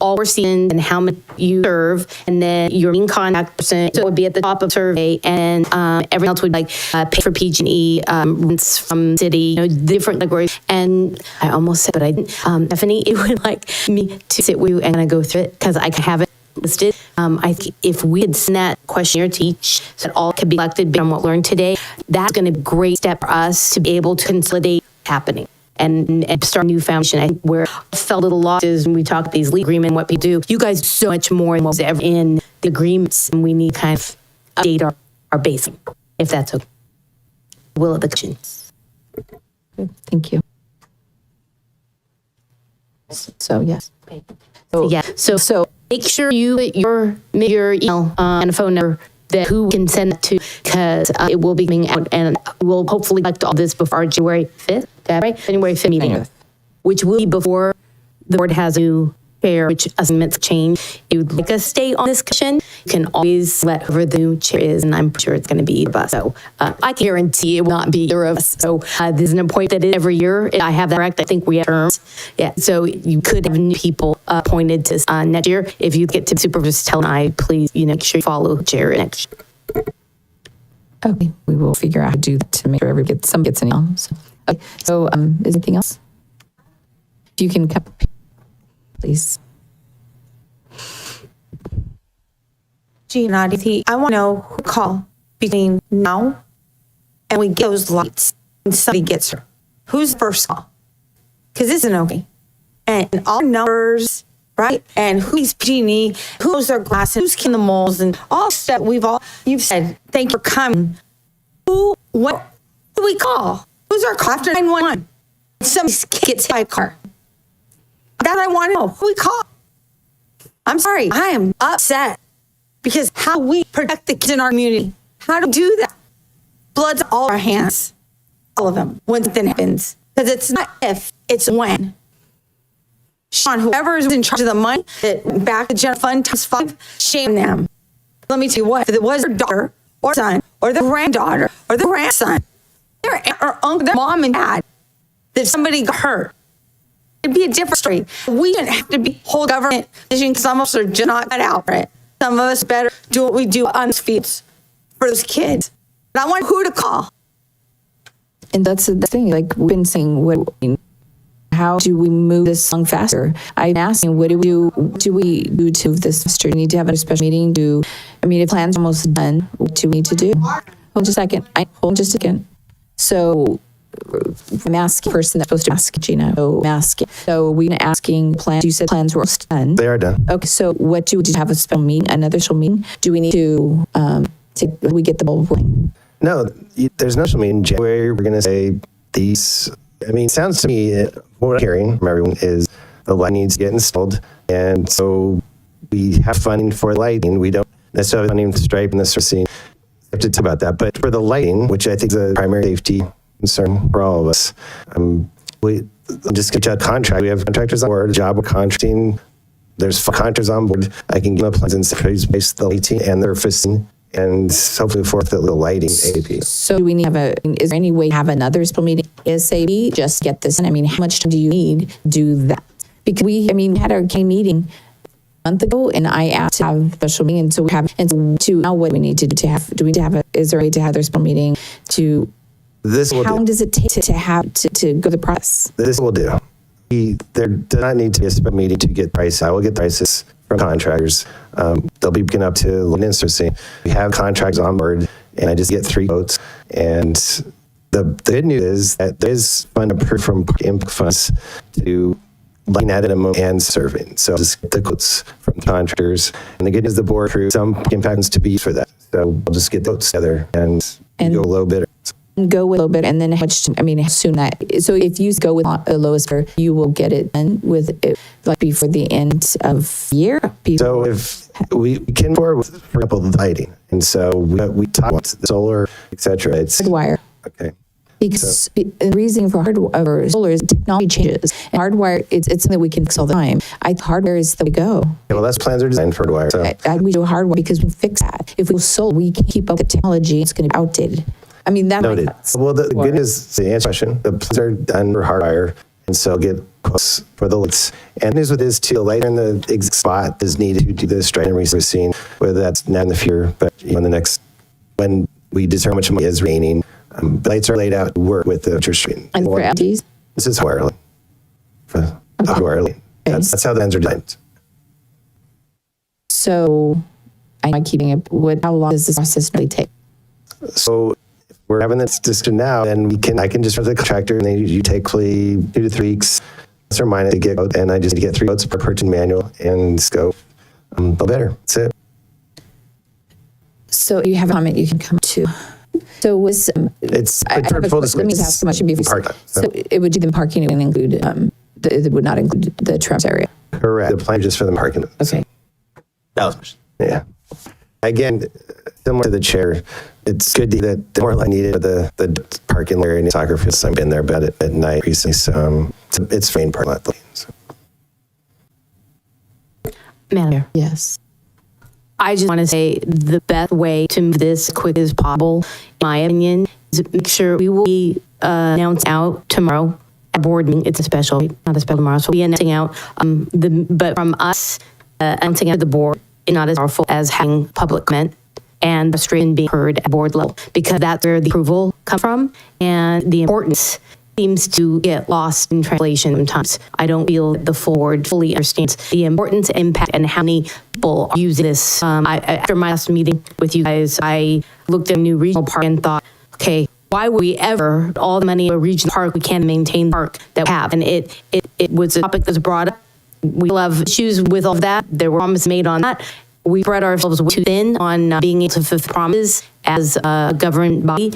all we're seeing and how many you serve, and then your main contact person, so it would be at the top of the survey, and everything else would pay for PG&E, rents from city, different categories. And I almost said, but I didn't. Stephanie, it would like me to sit with you and go through it, because I can have it listed. I think if we had sent that questionnaire to each, so that all could be collected based on what we learned today, that's going to be a great step for us to be able to consolidate happening and start a new foundation. I think where I felt a little lost is when we talk these legal agreements and what people do. You guys do so much more than what was ever in the agreements, and we need to kind of update our baseline, if that's okay. Will of the questions. Thank you. So yes. So make sure you put your email and a phone number that who can send it to, because it will be coming out, and we'll hopefully collect all this before our January 5th. Is that right? January 5th meeting, which will be before the board has a new chair, which assignments change. If you'd like us to stay on this discussion, you can always let whoever the new chair is, and I'm sure it's going to be either of us. So I guarantee it will not be either of us. So this is an appointment that is every year. I have that correct. I think we have terms. Yeah. So you could have new people appointed to next year. If you get to supervisors, tell them, please, make sure you follow chair next year. Okay, we will figure out how to do that to make sure everybody gets an email. So, okay. So is there anything else? If you can come, please. Giannotti, I want to know who call between now and we get those lights and somebody gets her. Who's the first call? Because this isn't okay. and all numbers, right? And who's PG&E, who's their glass, who's in the moles, and all stuff you've said, thank you for coming. What do we call? Who's our call after 911? Somebody gets hit by a car. That I want to know. Who we call? I'm sorry. I am upset because how we protect the kids in our community. How to do that? Blood's all our hands. All of them. When something happens. Because it's not if, it's when. Sean, whoever is in charge of the money, back to general fund times 5, shame them. Let me tell you what, if it was their daughter or son or their granddaughter or their grandson, their aunt or uncle, their mom and dad, that somebody got hurt, it'd be a different story. We didn't have to be whole government decision. Some of us are just not cut out for it. Some of us better do what we do on the fields for those kids. But I want who to call. And that's the thing, like we've been saying, how do we move this along faster? I'm asking, what do we do to move this faster? We need to have a special meeting if plans are almost done, what do we need to do? Hold just a second. So I'm asking the person that's supposed to ask Gina. So I'm asking. So we're asking plans. You said plans were almost done. They are done. Okay. So what do we have a special meeting? Another special meeting? Do we need to we get the ball rolling? No, there's no special meeting in January. We're going to say these. It sounds to me what I'm hearing from everyone is the light needs to get installed, and so we have funding for lighting. We don't necessarily have funding for stripe and this sort of scene. We have to talk about that, but for the lighting, which I think is a primary safety concern for all of us. I'm just going to check contract. We have contractors on board, job of contracting. There's 5 contractors on board. I can give them plans and space the lighting and the surfacing and hopefully forth the lighting AP. So do we need to have is there any way to have another special meeting ASAP? Just get this in. How much time do you need to do that? Because we had our K meeting a month ago and I asked to have a special meeting. And so now what do we need to do to have, is there a way to have their special meeting to, how long does it take to go the process? This will do. There does not need to be a special meeting to get prices. I will get prices from contractors. They'll be picking up to light installation. We have contracts on board, and I just get 3 quotes. And the good news is that there is fund approved from input funds to lighting at minimum and serving. So just get the quotes from contractors. And the good news is the board approved some impacts to be used for that. So we'll just get those together and go a little bit. Go with a little bit, and then how soon that. So if you go with a lowest bidder, you will get it done with it before the end of year. So if we can forward, for example, the lighting, and so we talk about the solar, etc. It's hardwire. Okay. Because the reason for hardwire solar is technology changes. And hardwire, it's something that we can fix all the time. Hardwire is the way to go. Yeah, well, that's plans are designed for hardwire. So. We do hardwire because we fix that. If we go solar, we can keep up with the technology. It's going to be outdated. That's noted. Well, the good news, to answer the question, the plans are done for hardwire, and so get quotes for the lights. And the news with this too, the light in the exact spot is needed to do the stripe and resurfacing, whether that's now in the future, but in the next, when we determine how much money is remaining, the lights are laid out to work with the future stream. And for LEDs? This is hardwire. Hardwire. That's how the plans are designed. So, I'm keeping it. How long does this process really take? So, we're having this discussion now, and I can just run the contractor, and you take 2 to 3 weeks, plus or minus, to get out, and I just get 3 votes per purchase manual and scope. The better. That's it. So you have a comment you can come to. So was it's for full disclosure. Let me ask how much would be part-time. So it would do the parking and include it would not include the Traps area. Correct. The plan just for the parking. Okay. Yeah. Again, similar to the chair, it's good that the more light needed for the parking area in the soccer field. I've been there about at night recently, so it's rain parking lot. So. Madam. Yes. I just want to say the best way to move this as quick as possible, in my opinion, is make sure we will be announced out tomorrow at board meeting. It's not a special tomorrow, so we'll be announcing out. But from us, announcing out the board is not as powerful as having public comment and the frustration being heard at board level, because that's where the approval comes from, and the importance seems to get lost in translation sometimes. I don't feel the full board fully understands the importance, impact, and how many people are using this. After my last meeting with you guys, I looked at a new regional park and thought, okay, why would we ever all the money to reach the park? We can't maintain the park that we have. And it was a topic that was brought up. We still have issues with all of that. There were promises made on that. We spread ourselves too thin on being able to fulfill promises as a government body.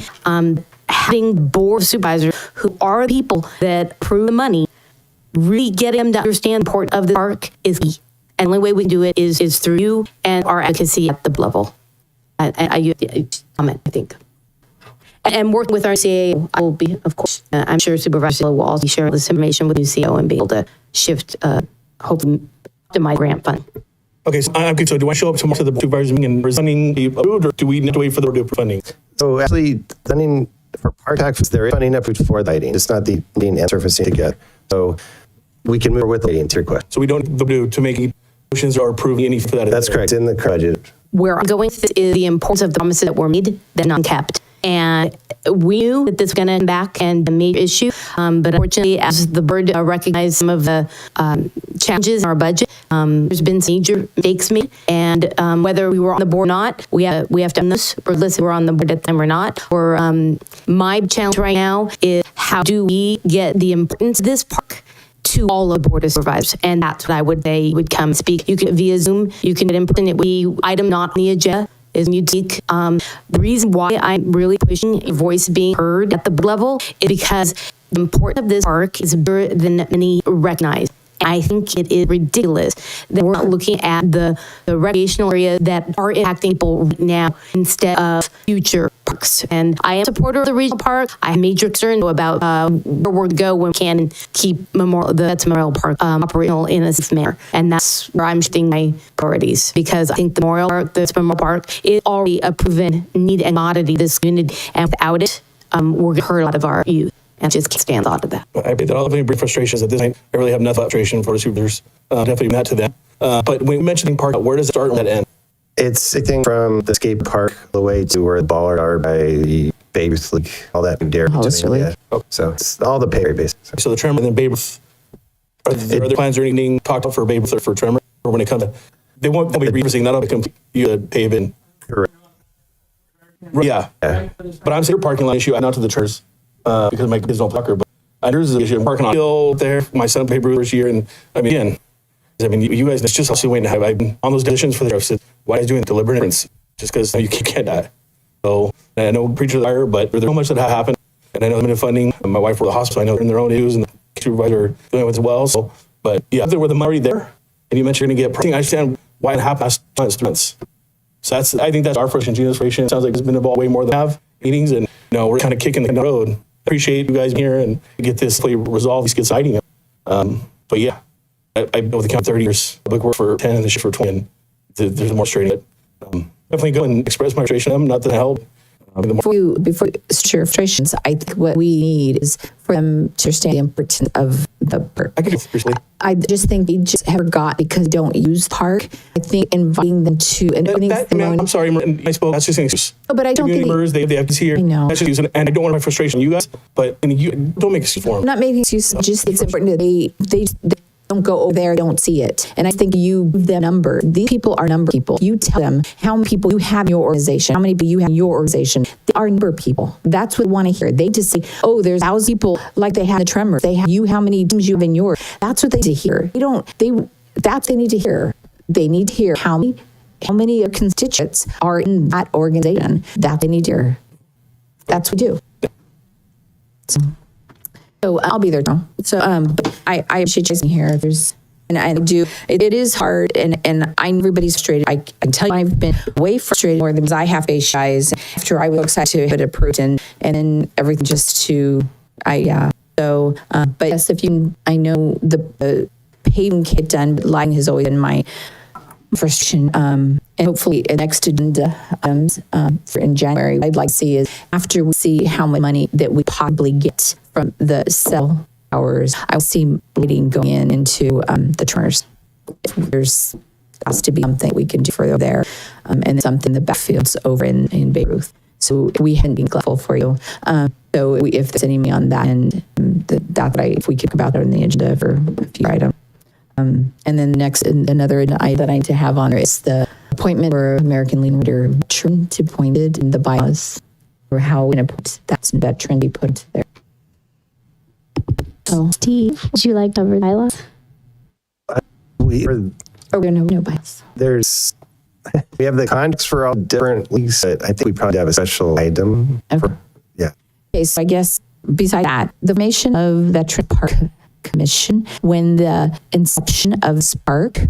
Having board of supervisors who are the people that approve the money, really getting them to understand the importance of the park is key. And the only way we can do it is through you and our advocacy at the level. I comment, I think. And working with our CAO, I will be, of course, I'm sure Supervisor will also share this information with the CAO and be able to shift, hopefully, to my grant fund. Okay, so I'm good. So do I show up tomorrow to the supervisors meeting and funding be approved, or do we need to wait for the board to approve funding? So actually, funding for park taxes, there is funding approved for the lighting. It's not the lighting and surfacing together. So we can move with the lighting to your question. So we don't do to make motions or approve any for that. That's correct. In the budget. Where I'm going with this is the importance of the promises that were made that are not kept. And we knew that this was going to come back and be a major issue. But unfortunately, as the board recognized some of the challenges in our budget, there's been some major mistakes made. And whether we were on the board or not, we have to end this, regardless if we're on the board at the time or not. Or my challenge right now is how do we get the importance of this park to all of the board of supervisors, and that's what I would say. You would come speak. You can via Zoom. You can get in person. Item not on the agenda is unique. The reason why I'm really pushing your voice being heard at the level is because the importance of this park is bigger than many recognize. I think it is ridiculous that we're not looking at the recreational area that are impacting people right now instead of future parks. And I am a supporter of the regional park. I have major concern about where we're to go when we can keep the Memorial Park operational in a safe manner. And that's where I'm shifting my priorities, because I think the Memorial Park is already a proven need and commodity in this community. And without it, we're going to hurt a lot of our youth. And just can't stand thought of that. I bet that all of any brief frustrations at this point. I really have nothing but frustration for the supervisors. Definitely not to them. But when mentioning park, where does it start and where does it end? It's anything from the skate park all the way to where the ballers are by the Babe Ruth League, all that dare. Really? Okay. So it's all the pay base. So the Tremor and then Babe Ruth. Are there other plans or anything talked about for Babe Ruth or for Tremor? Or when it comes to, they won't be reversing, that'll be complete, you pave in. Correct. Yeah. But I'm saying parking lot issue, not to the chairs. Because my kids don't soccer, but there's an issue. I'm parking on hill there. My son played Brewers here, and you guys, it's just also waiting to have. I've been on those decisions for the refs. Why are you doing deliberate ignorance? Just because you can't die. So I know preachers are, but there's so much that happened, and I know limited funding. And my wife were the hospital. I know they're in their own issues, and the supervisor are doing it as well. So, but yeah, there were the money there, and you mentioned you're going to get pricing. I understand why it happened last months. So I think that's our frustration. Gina's frustration. It sounds like it's been involved way more than have meetings, and we're kind of kicking the road. Appreciate you guys being here and get this resolved. Let's get siding. But yeah, I've been with the county 30 years. I've worked for 10 and this year for 20. And there's more straight in it. Definitely go and express my frustration. Not that I help. Before you share frustrations, I think what we need is for them to understand the importance of the park. I can do it briefly. I just think they just have forgot because they don't use the park. I think inviting them to and opening I'm sorry, I spoke. That's just an excuse. Oh, but I don't think members, they have to see here. I know. That's just, and I don't want my frustration. You guys, but you don't make excuses for them. I'm not making excuses. Just it's important that they don't go over there, don't see it. And I think you give them number. These people are number people. You tell them how many people you have in your organization, how many people you have in your organization. They are number people. That's what they want to hear. They just say, oh, there's 1,000 people like they have the Tremor. They have you, how many teams you have in yours. That's what they need to hear. That's what they need to hear. They need to hear how many constituents are in that organization. That they need to hear. That's what we do. So I'll be there tomorrow. So I appreciate you being here. I do. It is hard, and I know everybody's frustrated. I can tell you, I've been way frustrated more than I have face guys after I was excited to have it approved, and then everything just to So, but yes, I know the paving can get done, but lighting has always been my frustration. And hopefully, next agenda for in January, I'd like to see is after we see how much money that we possibly get from the cell towers, I'll see lighting going into the Tremors. There's has to be something we can do further there, and something the backfields over in Babe Ruth. So we hadn't been grateful for you. So if there's any on that, and if we could about that in the agenda for a few items. And then another item that I need to have on is the appointment for American Leader veteran to appointed in the bylaws. or how we're going to put that veteran be put there. So, Steve, would you like to cover bylaws? we're going to know bylaws. We have the contracts for all different leagues, but I think we probably have a special item. Yeah. Okay, so I guess besides that, the formation of Veteran Park Commission, when the inception of Spark,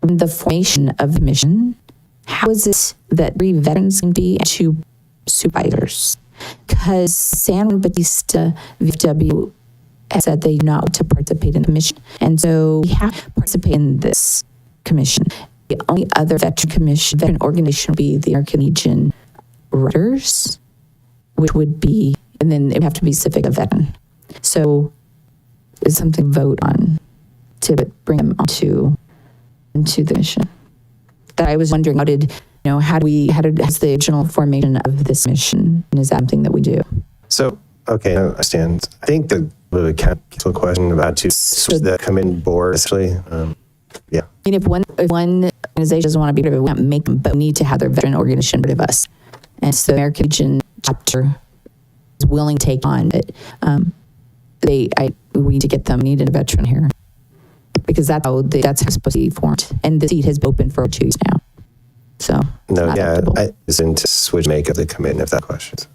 the formation of the mission, how is it that 3 veterans can be and 2 supervisors? Because San Batista VFW has said they do not want to participate in the mission. And so we have to participate in this commission. The only other veteran organization would be the American Legion Riders, which would be, and then it would have to be specific a veteran. So it's something to vote on to bring them into the mission. That I was wondering, has the original formation of this mission, and is that something that we do? So, okay, I understand. I think the council question about the command board, essentially. Yeah. I mean, if one organization doesn't want to be part of it, we can't make them, but we need to have their veteran organization part of us. And so the American Legion chapter is willing to take on it. We need to get them, we need a veteran here. Because that's how it's supposed to be formed. And the seat has been open for 2 years now. So, no, yeah, I isn't to switch make of the committee if that questions.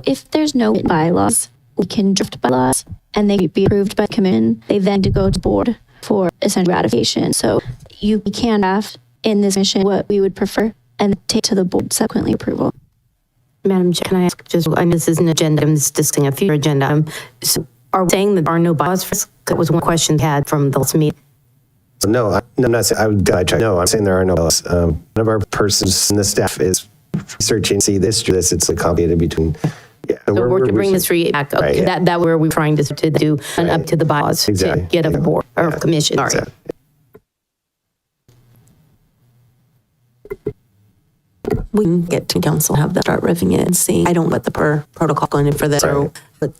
If there's no bylaws, we can draft bylaws and they be approved by the commission. They then to go to board for essential ratification. So you can draft in this mission what we would prefer and take to the board subsequently approval. Madam Chair, can I ask this is an agenda, I'm just discussing a future agenda item. So are we saying that there are no bylaws for this? That was one question we had from the last meeting. No, I'm not saying, I'm saying there are no bylaws. One of our persons in the staff is researching, see this, it's complicated between. Yeah, so we're to bring this back up. Right, yeah. That where we're trying to do and up to the bylaws exactly. to get a board or commission. Sorry. Exactly. We can get to council, have them start riffing it and see. I don't know what the protocol going in for this or what,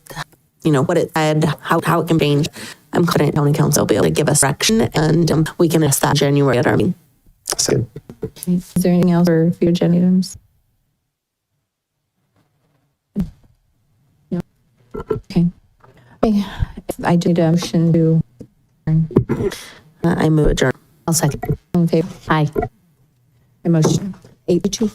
what it said, how it can change. I'm confident county council will be able to give us direction and we can ask that in January at our meeting. That's good. Okay. Is there anything else for future agenda items? No. Okay. I do need a motion to I move adjourn. I'll second. all in favor. Aye. A motion 8-2.